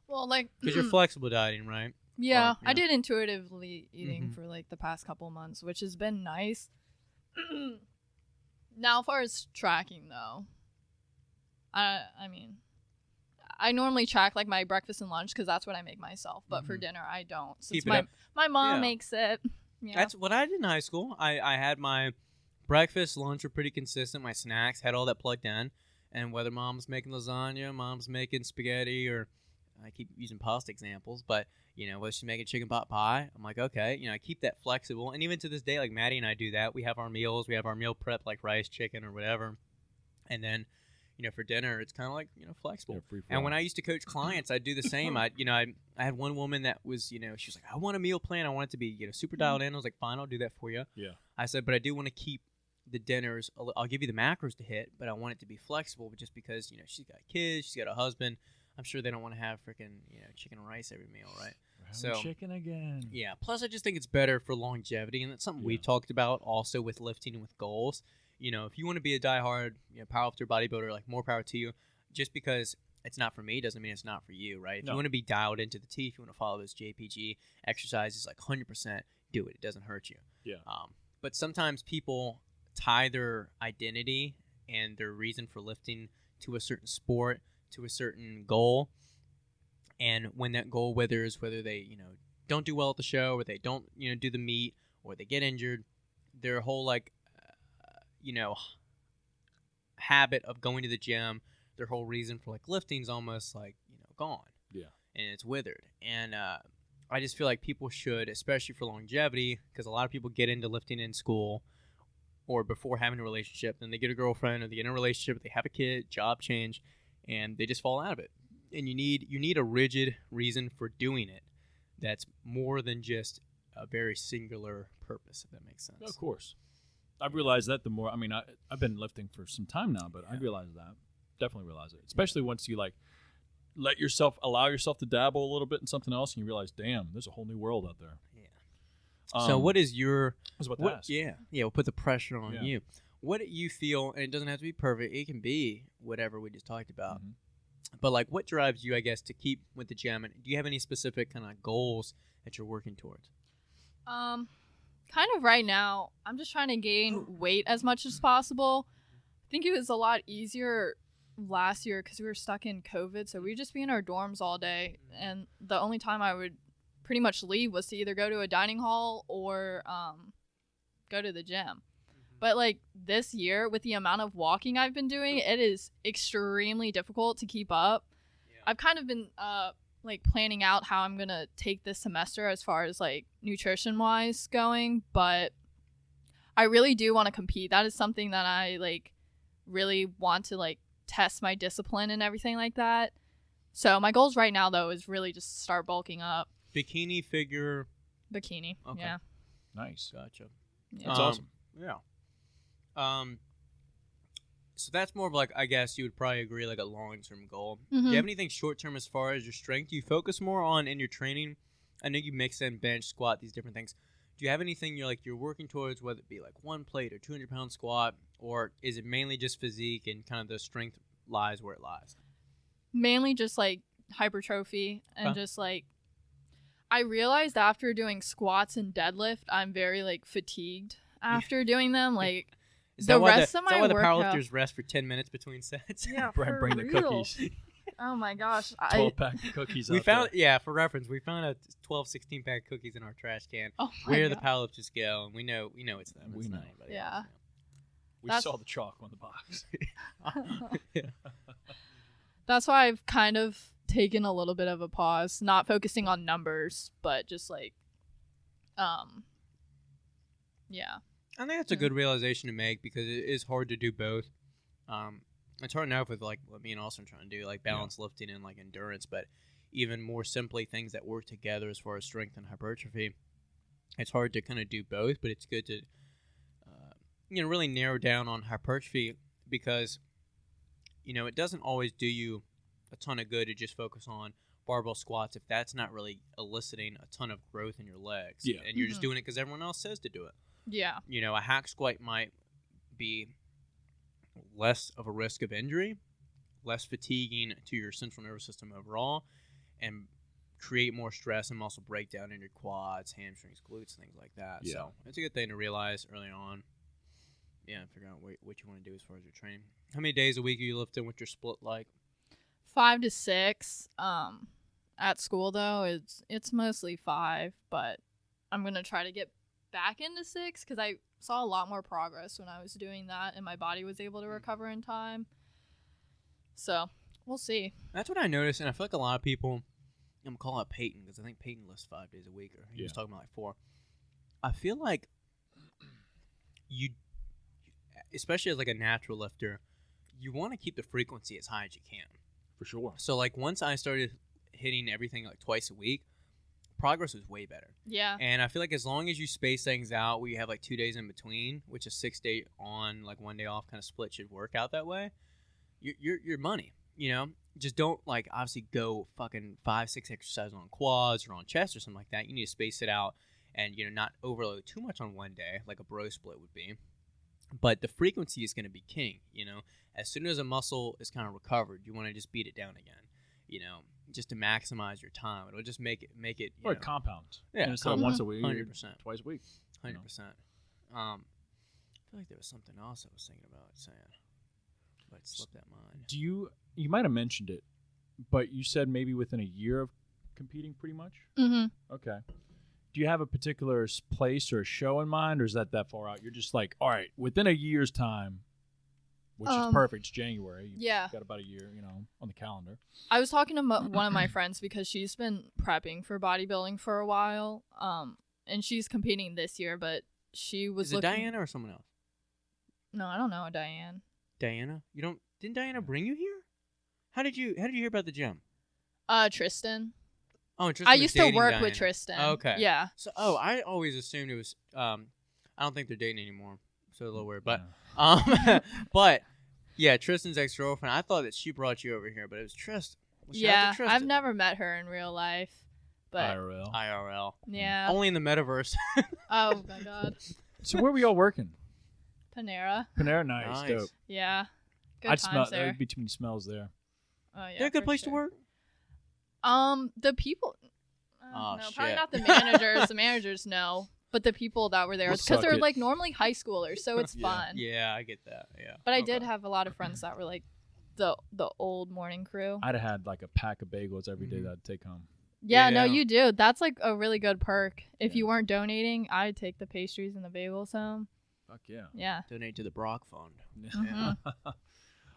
Well, like Because you're flexible dieting, right? yeah, Or, I did intuitively eating Mhm. for like the past couple months, which has been nice. Now, as far as tracking though, I mean, I normally track like my breakfast and lunch because that's what I make myself. But for Mhm. dinner, I don't. Since Keep it up. my mom Yeah. makes it. Yeah. That's what I did in high school. I had my breakfast, lunch were pretty consistent. My snacks had all that plugged in. And whether mom's making lasagna, mom's making spaghetti, or I keep using pasta examples, but whether she's making chicken pot pie, I'm like, okay, I keep that flexible. And even to this day, like Maddie and I do that. We have our meals, we have our meal prep like rice, chicken, or whatever. And then, for dinner, it's kind of like, flexible. And when I used to coach clients, I'd do the same. I had one woman that was, she was like, I want a meal plan. I want it to be, super dialed in. I was like, fine, I'll do that for you. Yeah. I said, but I do want to keep the dinners. I'll give you the macros to hit, but I want it to be flexible. But just because, she's got kids, she's got a husband, I'm sure they don't want to have freaking, chicken and rice every meal, right? We're having chicken again. Yeah. Plus, I just think it's better for longevity, and that's something we've talked about also with lifting and with goals. If you want to be a diehard, powerlifter, bodybuilder, like more power to you. Just because it's not for me doesn't mean it's not for you, right? If you want to be dialed into the T, if you want to follow those JPG exercises, like 100%, do it. It doesn't hurt you. Yeah. But sometimes people tie their identity and their reason for lifting to a certain sport, to a certain goal. And when that goal withers, whether they, don't do well at the show, or they don't, do the meet, or they get injured, their whole habit of going to the gym, their whole reason for like lifting's almost like, gone. Yeah. And it's withered. And I just feel like people should, especially for longevity, because a lot of people get into lifting in school or before having a relationship, then they get a girlfriend or they get in a relationship, they have a kid, job change, and they just fall out of it. And you need a rigid reason for doing it that's more than just a very singular purpose, if that makes sense. Of course. I've realized that the more, I've been lifting for some time now, but I realize that. Definitely realize it. Especially once you allow yourself to dabble a little bit in something else and you realize, damn, there's a whole new world out there. Yeah. So what is your, I was about to ask. Yeah, we'll put the pressure on you. What do you feel, and it doesn't have to be perfect, it can be whatever we just talked about. Mm-hmm. But like, what drives you, I guess, to keep with the gym? And do you have any specific kind of goals that you're working towards? Kind of right now, I'm just trying to gain weight as much as possible. I think it was a lot easier last year because we were stuck in COVID, so we'd just be in our dorms all day, and the only time I would pretty much leave was to either go to a dining hall or go to the gym. But like this year, with the amount of walking I've been doing, it is extremely difficult to keep up. Yeah. I've kind of been like planning out how I'm gonna take this semester as far as like nutrition wise going, but I really do want to compete. That is something that I like really want to like test my discipline and everything like that. So my goals right now though is really just start bulking up. Bikini figure. Bikini. Okay. Yeah. Nice. Gotcha. Yeah. That's awesome. Yeah. So that's more of like, I guess you would probably agree, like a long-term goal. Mm-hmm. Do you have anything short-term as far as your strength? Do you focus more on in your training? I know you mix in bench, squat, these different things. Do you have anything you're working towards, whether it be like one plate or 200-pound squat, or is it mainly just physique and kind of the strength lies where it lies? Mainly just like hypertrophy and just like, I realized after doing squats and deadlift, I'm very like fatigued after doing them. Like is the that why rest of my why the workout, powerlifters rest for 10 minutes between sets? Yeah, bring the cookies. Oh my gosh. 12-pack of cookies we out found there. Yeah, for reference, we found a 12 16-pack cookies in our trash can. Oh my where God. the powerlifters go, and we know it's them. We it's know. not anybody Yeah. else, We saw the chalk on the box. Yeah. That's why I've kind of taken a little bit of a pause, not focusing on numbers, but just like yeah. I think that's a good realization to make, because it is hard to do both. It's hard enough with like what me and Austin are trying to do, like balance lifting and like endurance, but even more simply things that work together as far as strength and hypertrophy. It's hard to kind of do both, but it's good to really narrow down on hypertrophy, because it doesn't always do you a ton of good to just focus on barbell squats if that's not really eliciting a ton of growth in your legs. Yeah. And you're just doing it because everyone else says to do it. Yeah. A hack squat might be less of a risk of injury, less fatiguing to your central nervous system overall, and create more stress and muscle breakdown in your quads, hamstrings, glutes, things like that. Yeah. So it's a good thing to realize early on. Yeah, figure out what you want to do as far as your training. How many days a week are you lifting? What's your split like? 5 to 6. At school though, it's mostly 5, but I'm gonna try to get back into 6 because I saw a lot more progress when I was doing that, and my body was able to recover in time. So we'll see. That's what I noticed, and I feel like a lot of people. I'm calling out Peyton because I think Peyton lifts 5 days a week, or he was talking about like 4. I feel like you, especially as like a natural lifter, you want to keep the frequency as high as you can. For sure. So like once I started hitting everything like twice a week, progress was way better. Yeah. And I feel like as long as you space things out, where you have like 2 days in between, which is 6 day on, like 1 day off kind of split should work out that way. You're money, you know? Just don't like obviously go fucking 5-6 exercises on quads or on chest or something like that. You need to space it out and, you know, not overload too much on 1 day like a bro split would be. But the frequency is going to be king, you know? As soon as a muscle is kind of recovered, you want to just beat it down again, you know, just to maximize your time. It'll just make it. Or it compounds. Yeah, instead of once a week, 100%, twice a week. 100%. I feel like there was something else I was thinking about saying, but it slipped that mind. Do you might have mentioned it, but you said maybe within a year of competing, pretty much. Mm-hmm. Okay. Do you have a particular place or a show in mind, or is that far out? You're just like, all right, within a year's time, which is perfect. It's January. You've got about a year, you know, on the calendar. I was talking to one of my friends because she's been prepping for bodybuilding for a while, and she's competing this year, but she was Is it Diana or someone else? No, I don't know Diane. Diana? Didn't Diana bring you here? How did you hear about the gym? Tristan. Oh, Tristan. I used to work Diana. with Tristan. Okay. Yeah. So, I always assumed it was. I don't think they're dating anymore, so a little weird. But, but yeah, Tristan's ex-girlfriend. I thought that she brought you over here, but it was Tristan. Well, shout out to Tristan. I've never met her in real life, but IRL. Yeah. Only in the metaverse. Oh my god. So where were y'all working? Panera. Panera, nice. Dope. Yeah. Good I'd times smell. there. There would be too many smells there. Oh yeah. They're a good place to work. The people. Oh, no, shit. probably not the managers. The managers know, but the people that were there, We'll because they're suck it. like normally high schoolers, so it's fun. Yeah, I get that. Yeah. But I did have a lot of friends that were like the old morning crew. I'd have had like a pack of bagels every day that I'd take home. Yeah, Yeah. no, you do. That's like a really good perk. If you weren't donating, I'd take the pastries and the bagels home. Fuck yeah. Yeah. Donate to the Brock Fund.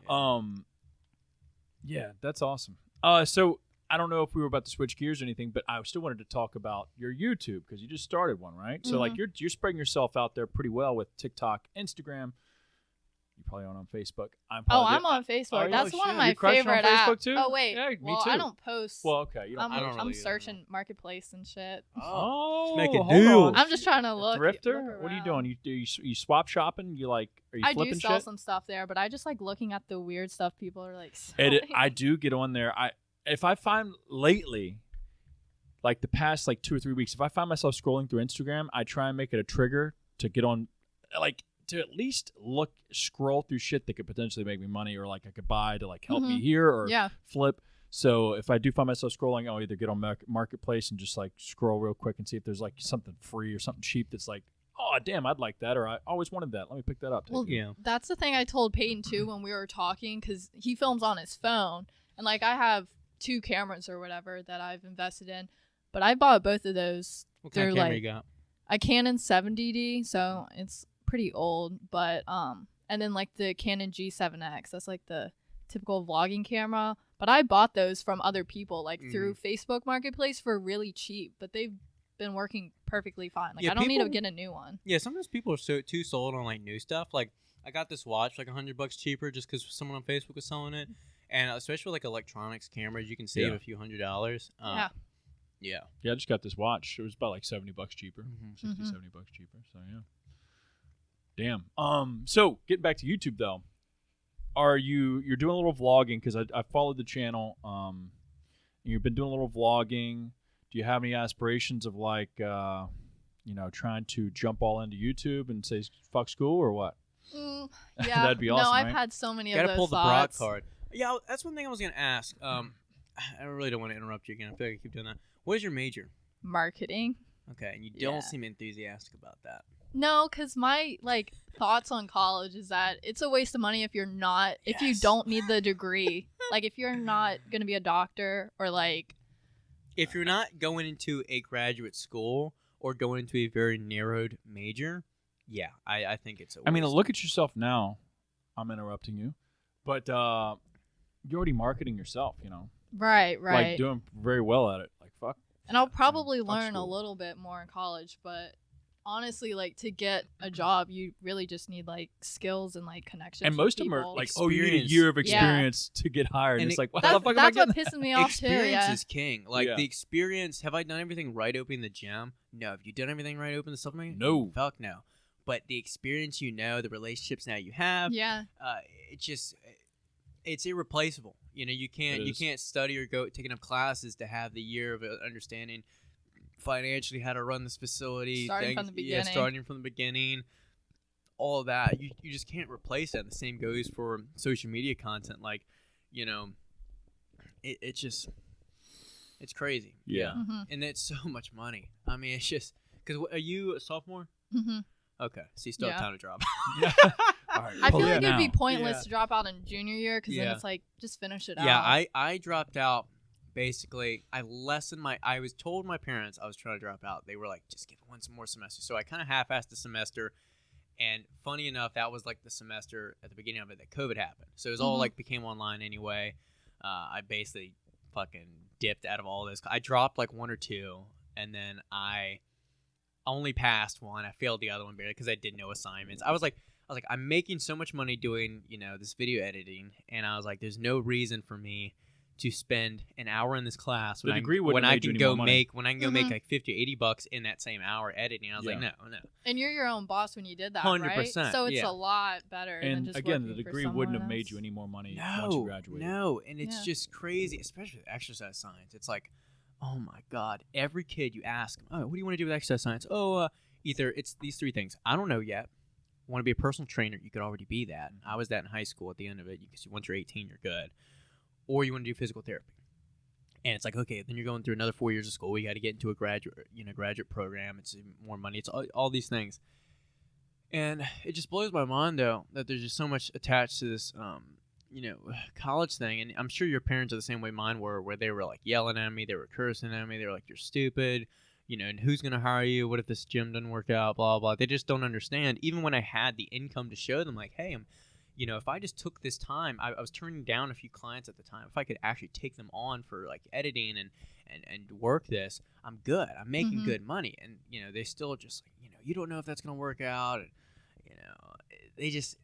Mhm. Yeah, that's awesome. So I don't know if we were about to switch gears or anything, but I still wanted to talk about your YouTube because you just started one, right? So like you're spreading yourself out there pretty well with TikTok, Instagram. You probably aren't on Facebook. I'm on Facebook. you? That's Oh, one shit. of my You're crushing favorite on apps. Facebook too? Oh wait, Yeah, me well, too. I don't post. Well, okay. You don't. I don't really I'm either, searching no. marketplace and shit. Oh, Make a hold deal. on. I'm just trying to look. Thrifter? What are you doing? You swap shopping? Are you I flipping do sell shit? some stuff there, but I just like looking at the weird stuff people are like. I do get on there. If I find lately, like the past like 2 or 3 weeks, if I find myself scrolling through Instagram, I try and make it a trigger to get on, like to at least scroll through shit that could potentially make me money, or like I could buy to like help me here or flip. So if I do find myself scrolling, I'll either get on marketplace and just like scroll real quick and see if there's like something free or something cheap that's like, oh damn, I'd like that, or I always wanted that. Let me pick that up. Well, that's the thing I told Peyton too when we were talking, because he films on his phone, and like I have 2 cameras or whatever that I've invested in, but I bought both of those. What kind of They're camera like you got? a Canon 70D, so it's pretty old, but and then like the Canon G7X, that's like the typical vlogging camera, but I bought those from other people like through Facebook Marketplace for really cheap, but they've been working perfectly fine. Like I don't need to get a new one. Yeah, sometimes people are too sold on like new stuff. Like I got this watch like $100 cheaper just because someone on Facebook was selling it, and especially with like electronics cameras, you can save a few $100s. Yeah. I just got this watch. It was about like $70 cheaper, 60, $70 cheaper. So yeah. Damn. So getting back to YouTube though, you're doing a little vlogging, because I followed the channel. You've been doing a little vlogging. Do you have any aspirations of like, trying to jump all into YouTube and say fuck school or what? Yeah. That'd be awesome, No, I've right? had so many Gotta of those pull the broad thoughts. card. Yeah, that's one thing I was gonna ask. I really don't want to interrupt you again. I feel like I keep doing that. What is your major? Marketing. Okay, and you Yeah. don't seem enthusiastic about that. No, because my thoughts on college is that it's a waste of money if if you Yes. don't need the degree. Like if you're not gonna be a doctor or If you're not going into a graduate school or going into a very narrowed major, yeah, I think it's a waste. I mean, look at yourself now. I'm interrupting you, but you're already marketing yourself. right. Like doing very well at it. Like fuck. And I'll probably fuck learn a school. little bit more in college, but honestly, to get a job, you really just need skills and connections. And most of with them are people. like, oh, you need a Experience. year of Yeah. experience to get hired. And And it's like, what that's the fuck am I that's what getting? pisses me off too. experience Yeah. is king. Like Yeah. the experience. Have I done everything right opening the gym? No. Have you done everything right opening the supplement? No. Fuck no. But the experience, the relationships now you have, Yeah. it's irreplaceable. You It can't is. study or go take enough classes to have the year of understanding financially how to run this facility. Starting from the Yeah, beginning. starting from the beginning. All of that. You just can't replace that. The same goes for social media content. It's just it's crazy. Yeah. hmm And it's so much money. I mean, it's just because are you a sophomore? hmm Okay, so you still have Yeah. time to drop. All right, I pull feel it like it'd be now. pointless Yeah. to drop out in junior year because Yeah. then it's just finish it Yeah, out. I dropped out. Basically, I was told my parents I was trying to drop out. They were like, just give it one more semester. So I kind of half-assed the semester. And funny enough, that was the semester at the beginning of it that COVID happened. So it was all Mhm. became online anyway. I basically fucking dipped out of all this. I dropped one or two, and then I only passed one. I failed the other one barely because I did no assignments. I was like, I'm making so much money doing this video editing, and I was like, there's no reason for me to spend an hour in this class The degree wouldn't when have I made you can any go more money. make Mhm. like $50 or $80 in that same hour editing. I was like, Yeah. no. And you're your own boss when you did that, 100%, right? So it's yeah. a lot better than And just again, the working for degree wouldn't have someone made you else. any more money once you graduated. No, and it's Yeah. just crazy, especially with exercise science. It's like, oh my god, every kid you ask, oh, what do you want to do with exercise science? Oh, either it's these three things. I don't know yet. Want to be a personal trainer? You could already be that. I was that in high school. At the end of it, because once you're 18, you're good. Or you want to do physical therapy. And it's like, okay, then you're going through another 4 years of school. You got to get into a graduate program. It's more money. It's all these things. And it just blows my mind, though, that there's just so much attached to this, college thing. And I'm sure your parents are the same way mine were, where they were yelling at me, they were cursing at me, they were like, you're stupid, and who's gonna hire you? What if this gym doesn't work out? Blah blah. They just don't understand. Even when I had the income to show them, hey, if I just took this time, I was turning down a few clients at the time. If I could actually take them on for editing and work this, I'm good. I'm making Mhm. good money. And they still just you don't know if that's gonna work out. And, they just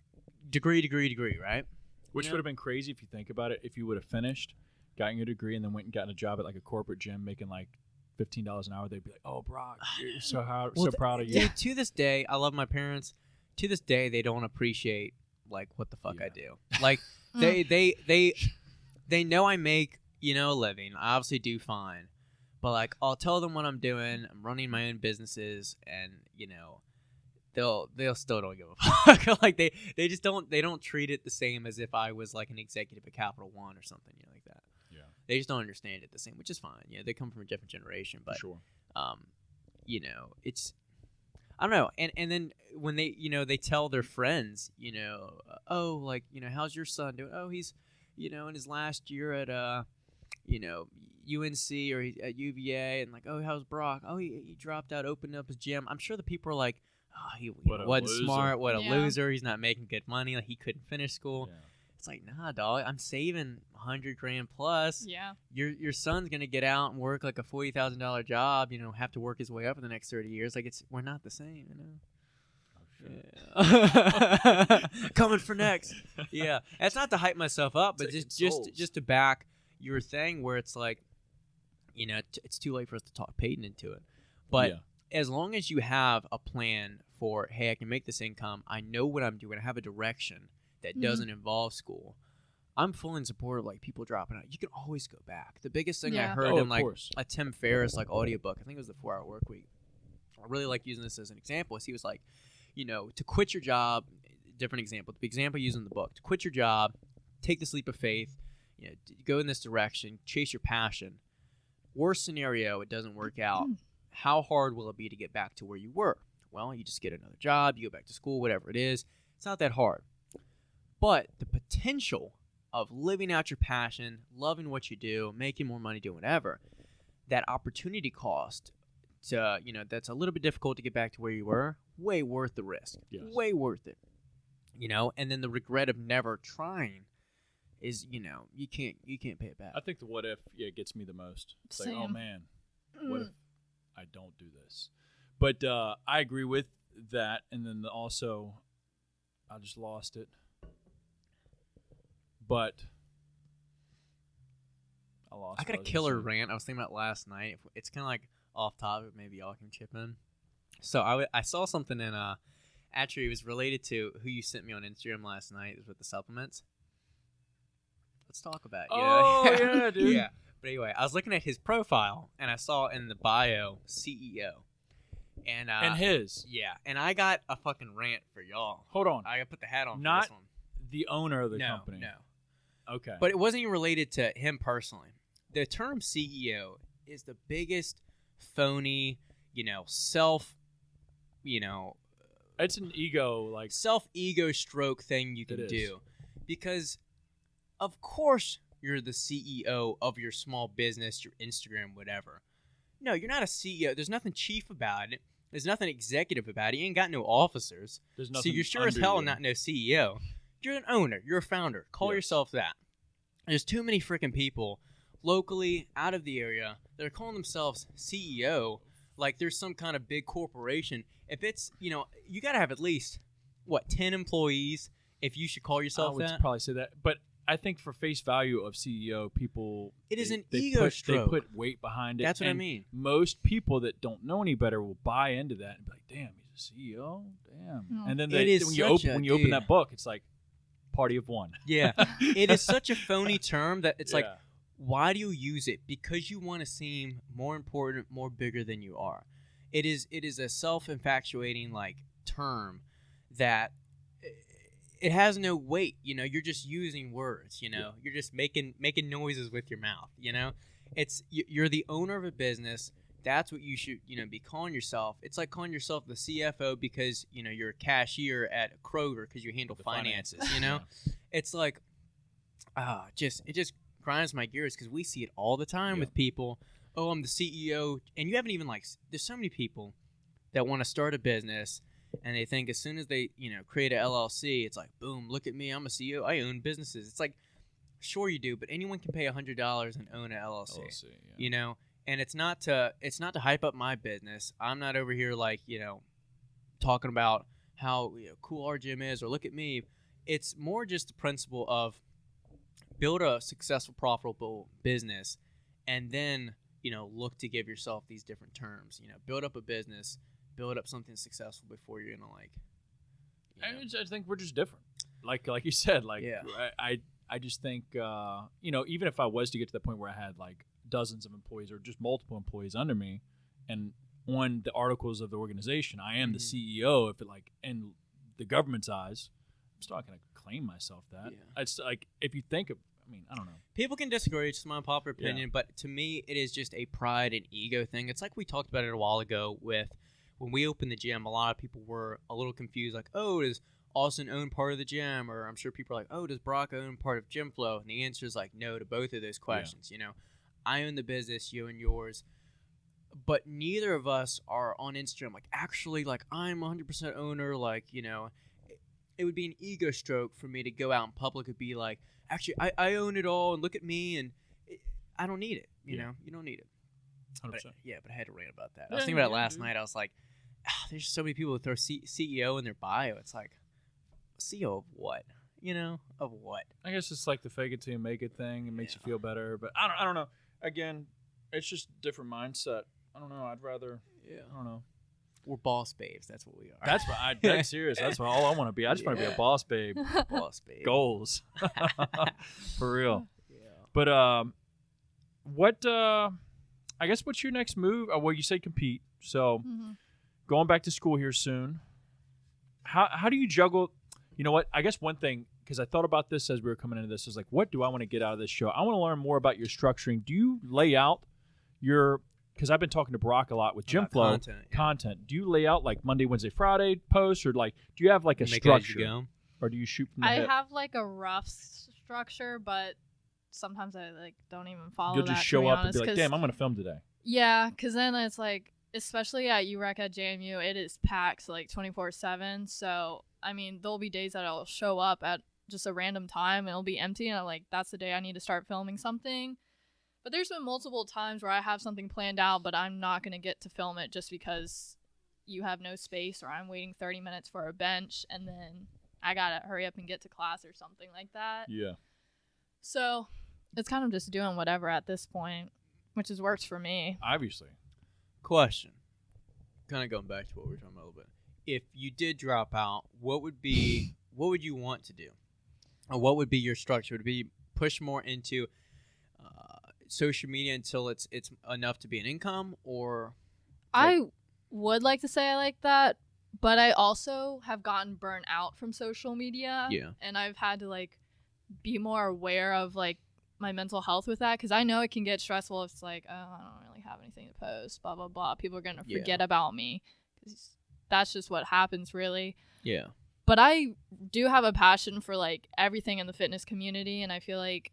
degree, right? Which would have been crazy if you think about it. If you would have finished, gotten your degree, and then went and gotten a job at a corporate gym making $15 an hour, they'd be like, "Oh, Brock, you're so proud of you." Dude, to this day, I love my parents. To this day, they don't appreciate what the fuck I do. They know I make a living. I obviously do fine, but I'll tell them what I'm doing. I'm running my own businesses, and they'll still don't give a fuck. They just don't treat it the same as if I was an executive at Capital One or something like that. Yeah. They just don't understand it the same, which is fine. They come from a different generation, but Sure. it's I don't know. And then when they tell their friends, oh, how's your son doing? Oh, he's in his last year at UNC or at UVA, and oh, how's Brock? Oh, he dropped out, opened up his gym. I'm sure the people are like, oh, he What a wasn't loser. smart. What a Yeah. loser. He's not making good money. He couldn't finish school. Yeah. It's nah, dog. I'm saving $100,000 plus. Yeah. Your son's gonna get out and work a $40,000 job. Have to work his way up in the next 30 years. We're not the same. Yeah. Coming for next. Yeah, that's not to hype myself up, but Taking just souls. to back your thing where it's it's too late for us to talk Peyton into it. But Yeah. as long as you have a plan for, hey, I can make this income, I know what I'm doing, I have a direction that Mhm. doesn't involve school, I'm fully in support of people dropping out. You can always go back. The biggest thing I Yeah. heard Oh, in of course. a Tim Ferriss audiobook, I think it was the 4-Hour Work Week. I really like using this as an example. Is he was to quit your job different example. The example used in the book: to quit your job, take this leap of faith, go in this direction, chase your passion. Worst scenario, it doesn't work out. How hard will it be to get back to where you were? Well, you just get another job, you go back to school, whatever it is. It's not that hard. But the potential of living out your passion, loving what you do, making more money, doing whatever, that opportunity cost to, that's a little bit difficult to get back to where you were, way worth the risk. Yes. Way worth it. And then the regret of never trying is, you can't pay it back. I think the what if gets me the most. It's like, oh man, what if I don't do this? But I agree with that, and then also I just lost it. But I got a killer rant I was thinking about last night. It's kind of like off topic. Maybe y'all can chip in. So I saw something in actually it was related to who you sent me on Instagram last night with the supplements. Let's talk about it. Oh yeah, dude. Yeah. But anyway, I was looking at his profile and I saw in the bio CEO. And his. Yeah. And I got a fucking rant for y'all. Hold on. I gotta put the hat on Not for this one. The owner of the company. No. Okay. But it wasn't even related to him personally. The term CEO is the biggest phony, self, it's an ego, self-ego stroke thing you can do. Because, of course, you're the CEO of your small business, your Instagram, whatever. No, you're not a CEO. There's nothing chief about it. There's nothing executive about it. You ain't got no officers. There's nothing. So you're sure as hell not no CEO. You're an owner. You're a founder. Call yourself that. There's too many freaking people locally out of the area that are calling themselves CEO like there's some kind of big corporation. If it's, you got to have at least, 10 employees if you should call yourself that? I would probably say that. But I think for face value of CEO, people... It is an ego stroke. They put weight behind it. That's what I mean. Most people that don't know any better will buy into that and be like, damn, he's a CEO? Damn. No. And then when you open that book, it's like, party of one. Yeah. It is such a phony term that it's like, why do you use it? Because you want to seem more important, more bigger than you are. It is a self-infatuating term that it has no weight. You're just using words. You're just making noises with your mouth. It's you're the owner of a business. That's what you should be calling yourself. It's like calling yourself the CFO because you're a cashier at Kroger because you handle finances. It's like it just grinds my gears because we see it all the time with people. Oh, I'm the CEO, and you haven't even there's so many people that want to start a business and they think as soon as they create a LLC, it's like boom, look at me, I'm a CEO, I own businesses. It's like sure you do, but anyone can pay $100 and own an LLC. And it's not to hype up my business. I'm not over here talking about how cool our gym is or look at me. It's more just the principle of build a successful, profitable business, and then look to give yourself these different terms. Build up a business, build up something successful before you're gonna I think we're just different. Like you said, I just think even if I was to get to the point where I had dozens of employees or just multiple employees under me, and on the articles of the organization, I am the CEO. If it in the government's eyes, I'm still not going to claim myself that. Yeah. It's if you think of, I don't know. People can disagree. It's my unpopular opinion, but to me, it is just a pride and ego thing. It's like we talked about it a while ago with when we opened the gym. A lot of people were a little confused, oh, does Austin own part of the gym? Or I'm sure people are like, oh, does Brock own part of Gym Flow? And the answer is no to both of those questions. I own the business, you own yours, but neither of us are on Instagram actually I'm 100% owner. It would be an ego stroke for me to go out in public and be actually I own it all and look at me, and I don't need it. You don't need it. 100%. But I had to rant about that. I was thinking about it last night. I was like, there's so many people who throw CEO in their bio. It's like, CEO of what? Of what? I guess it's the fake it till you make it thing. It makes you feel better, but I don't know. Again, it's just different mindset. I don't know. I'd rather. Yeah. I don't know. We're boss babes. That's what we are. That's what that's serious. That's what all I want to be. I just want to be a boss babe. Boss babe. Goals. For real. Yeah. But what? I guess what's your next move? Well, you said compete. So going back to school here soon. How do you juggle? You know what? I guess one thing, because I thought about this as we were coming into this, is like, what do I want to get out of this show? I want to learn more about your structuring. Do you lay out your, because I've been talking to Barack a lot with Gym Flow content. Do you lay out like Monday, Wednesday, Friday posts, or like, do you have like a structure? Or do you shoot from the hip? I have like a rough structure, but sometimes I like don't even follow You'll that. just show up and be like, damn, I'm going to film today. Yeah, because then it's like, especially at UREC at JMU, it is packed like 24/7. So, I mean, there'll be days that I'll show up at just a random time and it'll be empty. And I'm like, that's the day I need to start filming something. But there's been multiple times where I have something planned out, but I'm not going to get to film it just because you have no space or I'm waiting 30 minutes for a bench and then I got to hurry up and get to class or something like that. Yeah. So it's kind of just doing whatever at this point, which has worked for me. Obviously. Question. Kind of going back to what we were talking about a little bit. If you did drop out, what would you want to do? Or what would be your structure? Would it be push more into social media until it's enough to be an income, or? I would like to say I like that, but I also have gotten burnt out from social media. Yeah. And I've had to like be more aware of like my mental health with that, because I know it can get stressful if it's like, oh, I don't really have anything to post, blah blah blah, people are gonna forget about me, because that's just what happens, really. Yeah. But I do have a passion for like everything in the fitness community, and I feel like,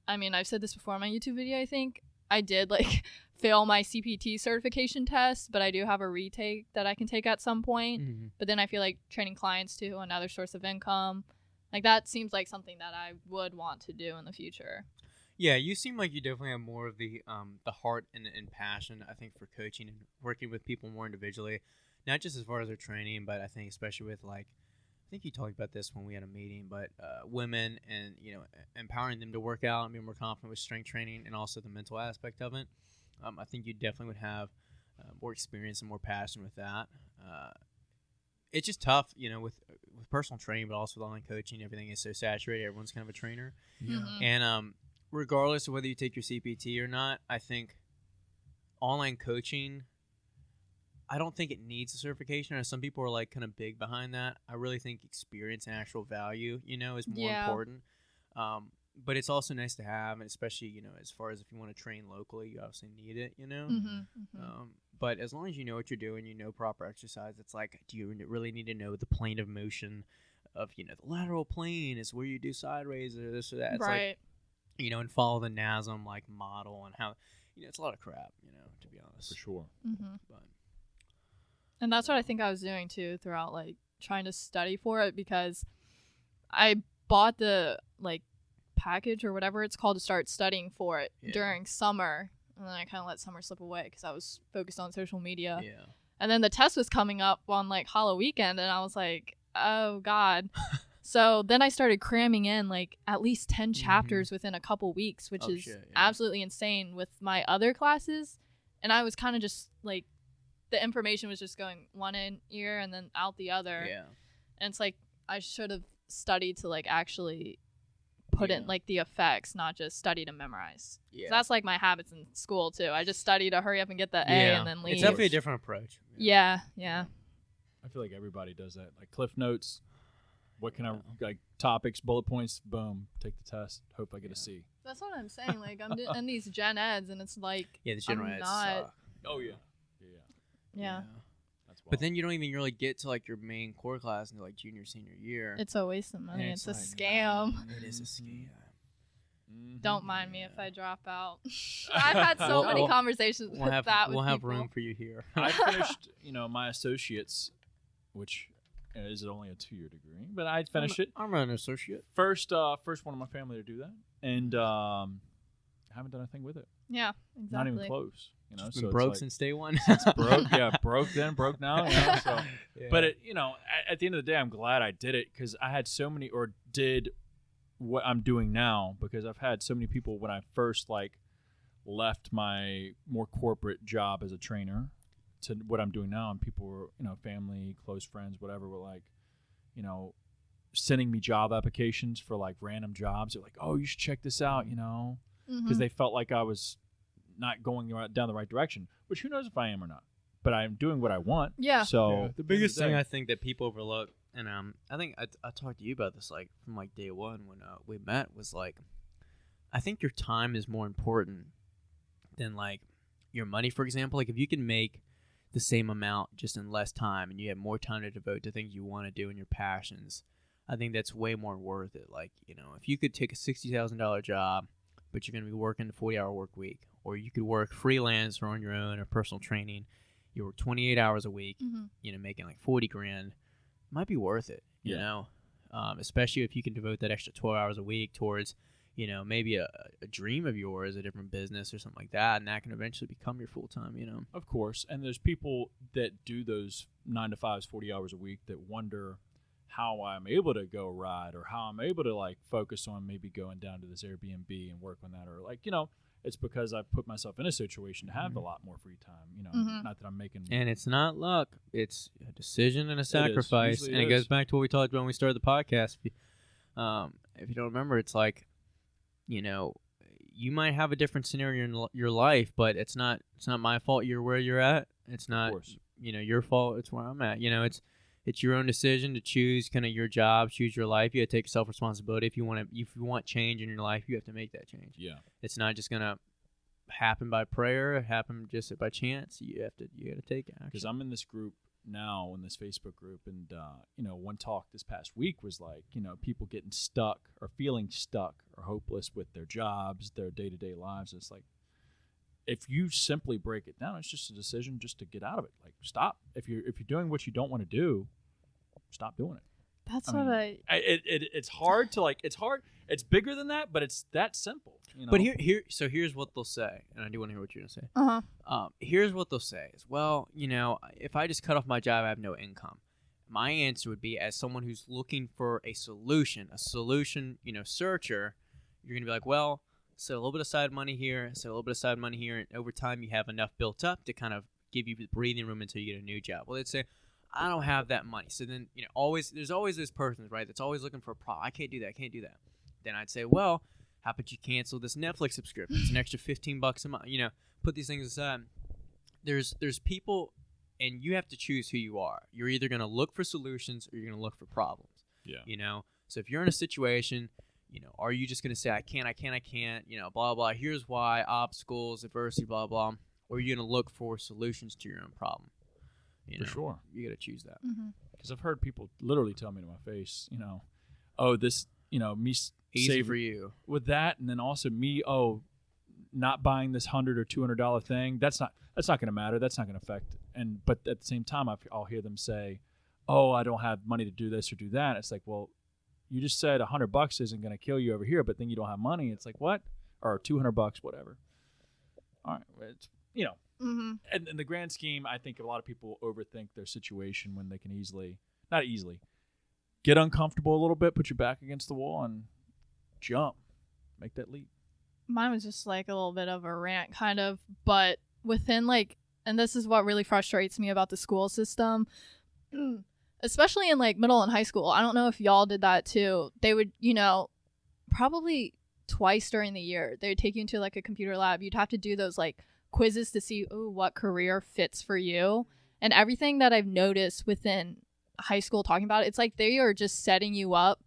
I mean, I've said this before in my YouTube video, I think I did like fail my CPT certification test, but I do have a retake that I can take at some point. Mm-hmm. But then I feel like training clients too, another source of income. Like, that seems like something that I would want to do in the future. Yeah, you seem like you definitely have more of the heart and passion, I think, for coaching and working with people more individually. Not just as far as their training, but I think especially with, like, I think you talked about this when we had a meeting, but women and, you know, empowering them to work out and be more confident with strength training and also the mental aspect of it. I think you definitely would have more experience and more passion with that. It's just tough, you know, with personal training, but also with online coaching. Everything is so saturated. Everyone's kind of a trainer. Yeah. Mm-hmm. And regardless of whether you take your CPT or not, I think online coaching, I don't think it needs a certification. Or some people are like kind of big behind that. I really think experience and actual value, you know, is more important. But it's also nice to have, and especially, you know, as far as if you want to train locally, you obviously need it, you know. Mm-hmm. Mm-hmm. But as long as you know what you're doing, you know proper exercise, it's like, do you really need to know the plane of motion of, you know, the lateral plane is where you do side raises or this or that. It's right. like, you know, and follow the NASM, like, model and how, you know, it's a lot of crap, you know, to be honest. For sure. Mm-hmm. But, and that's what I think I was doing, too, throughout, like, trying to study for it, because I bought the, like, package or whatever it's called to start studying for it during summer. And then I kind of let summer slip away because I was focused on social media. Yeah. And then the test was coming up on like Halloween weekend, and I was like, oh God. So then I started cramming in like at least 10 chapters within a couple weeks, which is absolutely insane with my other classes. And I was kind of just like, the information was just going one ear and then out the other. Yeah. And it's like, I should have studied to like actually put in like the effects, not just study to memorize. Yeah. So that's like my habits in school too. I just study to hurry up and get the A and then leave. It's definitely a different approach. Yeah. I feel like everybody does that. Like Cliff Notes, what can I, like topics, bullet points, boom, take the test, hope I get a C. That's what I'm saying. Like I'm in these gen eds and it's like, yeah, the gen eds suck. Oh yeah. Yeah. But then you don't even really get to like your main core class until like junior, senior year. It's a waste of money. It's a like, scam. It is a scam. Don't mind me if I drop out. I've had so many conversations with that. We'll have room for you here. I finished, my associates, which is only a 2-year degree, but I finished it. I'm an associate. First one in my family to do that, and I haven't done a thing with it. Yeah, exactly. Not even close. It's been broke since day one. It's broke, broke then, broke now. So, but at the end of the day, I'm glad I did it because I had so many, or did what I'm doing now, because I've had so many people when I first left my more corporate job as a trainer to what I'm doing now, and people were, family, close friends, whatever, were like, sending me job applications for like random jobs. They're like, oh, you should check this out, because they felt like I was not going down the right direction, which who knows if I am or not, but I'm doing what I want. Yeah. So the biggest thing I think that people overlook And I think I talked to you about this like from like day one when we met. Was like, I think your time is more important than like your money. For example, like if you can make the same amount just in less time, and you have more time to devote to things you want to do and your passions, I think that's way more worth it. Like, you know, if you could take a $60,000 job, but you're going to be working a 40-hour work week, or you could work freelance or on your own or personal training, you work 28 hours a week, you know, making like 40 grand, might be worth it, you know, especially if you can devote that extra 12 hours a week towards, you know, maybe a dream of yours, a different business or something like that, and that can eventually become your full time, you know. Of course, and there's people that do those 9 to 5s, 40 hours a week that wonder how I'm able to go ride, or how I'm able to like focus on maybe going down to this Airbnb and work on that, or like, you know, it's because I put myself in a situation to have a lot more free time, you know, not that I'm making. And it's not luck. It's a decision and a sacrifice. And it goes back to what we talked about when we started the podcast. If you don't remember, it's like, you know, you might have a different scenario in your life, but it's not my fault you're where you're at. It's not, you know, your fault. It's where I'm at. You know, it's your own decision to choose kind of your job, choose your life. You have to take self-responsibility. If you want change in your life, you have to make that change. Yeah. It's not just going to happen by prayer, happen just by chance. You got to take action. Because I'm in this group now, in this Facebook group, and you know, one talk this past week was like, you know, people getting stuck or feeling stuck or hopeless with their jobs, their day-to-day lives. It's like, if you simply break it down, it's just a decision just to get out of it. Like, stop. If you're doing what you don't want to do, stop doing it. That's it's hard to like. It's hard. It's bigger than that, but it's that simple. You know? But here's what they'll say, and I do want to hear what you're gonna say. Here's what they'll say is, well, you know, if I just cut off my job, I have no income. My answer would be, as someone who's looking for a solution, you know, searcher, you're gonna be like, well, set a little bit of side money here, set a little bit of side money here, and over time you have enough built up to kind of give you the breathing room until you get a new job. Well, they'd say, I don't have that money. So then, you know, there's always this person, right, that's always looking for a problem. I can't do that. Then I'd say, well, how about you cancel this Netflix subscription? It's an extra $15 a month. You know, put these things aside. There's people, and you have to choose who you are. You're either going to look for solutions or you're going to look for problems. Yeah. You know, so if you're in a situation, you know, are you just going to say, I can't, you know, blah, blah, here's why, obstacles, adversity, blah, blah, or are you going to look for solutions to your own problem? You know, for sure. You got to choose that. Because I've heard people literally tell me to my face, you know, oh, this, you know, me easy for you with that, and then also me, oh, not buying this $100 or $200 thing. That's not going to matter. That's not going to affect. But at the same time, I'll hear them say, oh, I don't have money to do this or do that. It's like, well, you just said $100 isn't going to kill you over here, but then you don't have money. It's like, what? Or $200, whatever. All right, it's, you know. And in the grand scheme, I think a lot of people overthink their situation when they can not easily, get uncomfortable a little bit, put your back against the wall, and jump, make that leap. Mine was just like a little bit of a rant, kind of, but within like, and this is what really frustrates me about the school system, especially in like middle and high school. I don't know if y'all did that too. They would, you know, probably twice during the year, they would take you into like a computer lab. You'd have to do those like quizzes to see, what career fits for you. And everything that I've noticed within high school talking about it, it's like they are just setting you up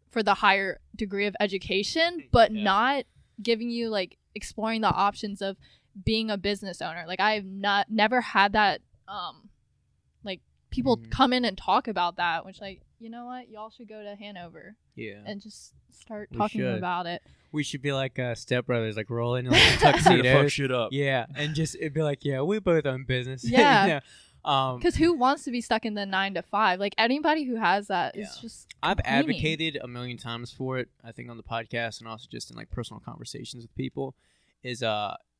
for the higher degree of education, but not giving you like exploring the options of being a business owner. Like I've never had that like people come in and talk about that, which like, you know what, y'all should go to Hanover and just start talking about it. We should be like Step Brothers, like rolling in like tuxedos. Fuck shit up. Yeah, and just it'd be like, yeah, we both own business. Yeah. Because who wants to be stuck in the 9 to 5? Like anybody who has that is just. I've advocated a million times for it. I think on the podcast and also just in like personal conversations with people, is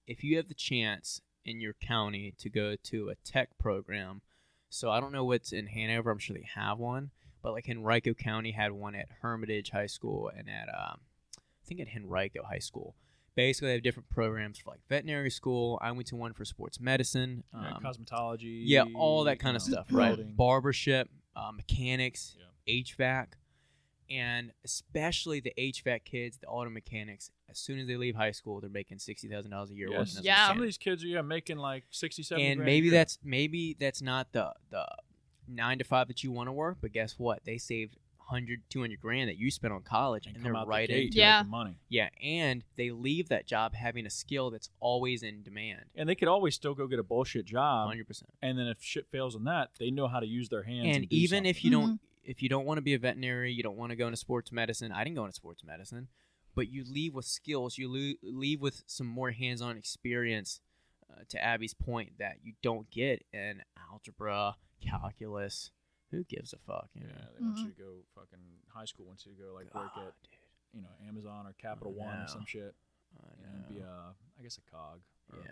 if you have the chance in your county to go to a tech program. So I don't know what's in Hanover. I'm sure they have one, but like Henrico County had one at Hermitage High School and at I think at Henrico High School. Basically, they have different programs for like veterinary school. I went to one for sports medicine, cosmetology. Yeah, all that kind of stuff, right? Barbership, mechanics, HVAC, and especially the HVAC kids, the auto mechanics. As soon as they leave high school, they're making $60,000 a year. Yes. Yeah, some of these kids are making like 60, 70 and grand maybe that's not the 9 to 5 that you want to work, but guess what? They saved 100, 200 grand that you spent on college, and come they're out right the gate into to it. make the money. Yeah, and they leave that job having a skill that's always in demand. And they could always still go get a bullshit job, 100%. and then if shit fails on that, they know how to use their hands. And And do even if something. you don't want to be a veterinary, you don't want to go into sports medicine. I didn't go into sports medicine, but you leave with skills. You leave with some more hands-on experience. To Abby's point, that you don't get in algebra, calculus. Who gives a fuck? You know? Yeah, they want you to go fucking high school. Wants you to go like work at Amazon or Capital One or some shit. And be I guess a cog. Yeah.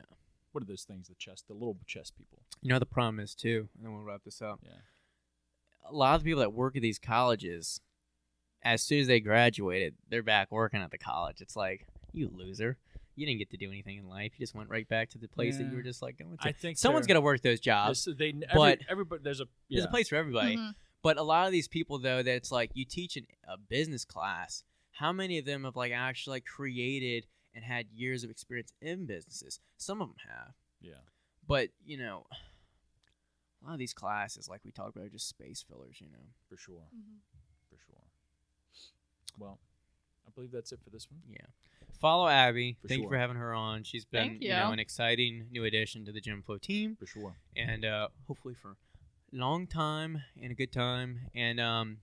What are those things? The little chess people. You know the problem is too, and then we'll wrap this up. Yeah. A lot of the people that work at these colleges, as soon as they graduated, they're back working at the college. It's like, you loser. You didn't get to do anything in life. You just went right back to the place that you were just like going to. I think someone's going to work those jobs. Everybody there's a place for everybody. Mhm. But a lot of these people, though, that's like you teach in a business class. How many of them have like actually created and had years of experience in businesses? Some of them have. Yeah. But a lot of these classes, like we talked about, are just space fillers. For sure. Mhm. For sure. Well, I believe that's it for this one. Yeah. Follow Abby. For Thank you sure. for having her on. She's been, Thank you. an exciting new addition to the Gym Flow team, For sure. and hopefully for a long time and a good time. And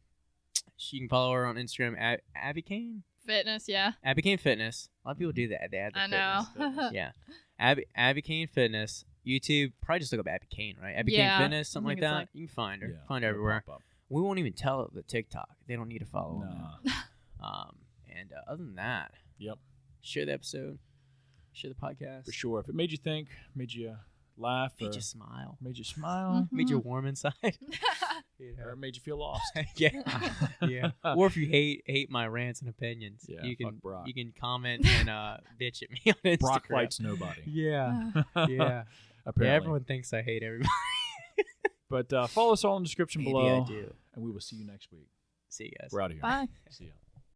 you can follow her on Instagram at Abby Cain. Fitness, yeah. Abby Cain Fitness. A lot of people do that. They add the I know. Fitness. Yeah. Abby Cain Fitness. YouTube. Probably just look up Abby Cain, right? Abby Yeah, Cain Fitness, something I like think that. it's You can find her. Yeah, Find her it'll everywhere. pop up. We won't even tell the TikTok. They don't need to follow them. Nah. And other than that, Yep. share the episode. Share the podcast. For sure. If it made you think, made you laugh, Made or you smile. made you smile, Made you warm inside. or made you feel lost. Yeah. Yeah. Or if you hate my rants and opinions, Yeah, you fuck can Brock. you can comment and bitch at me on Instagram. Brock likes nobody. Yeah. Yeah. Apparently. Yeah, everyone thinks I hate everybody. But follow us all in the description Maybe below. I do. And we will see you next week. See you guys. We're out of here. Bye. See ya.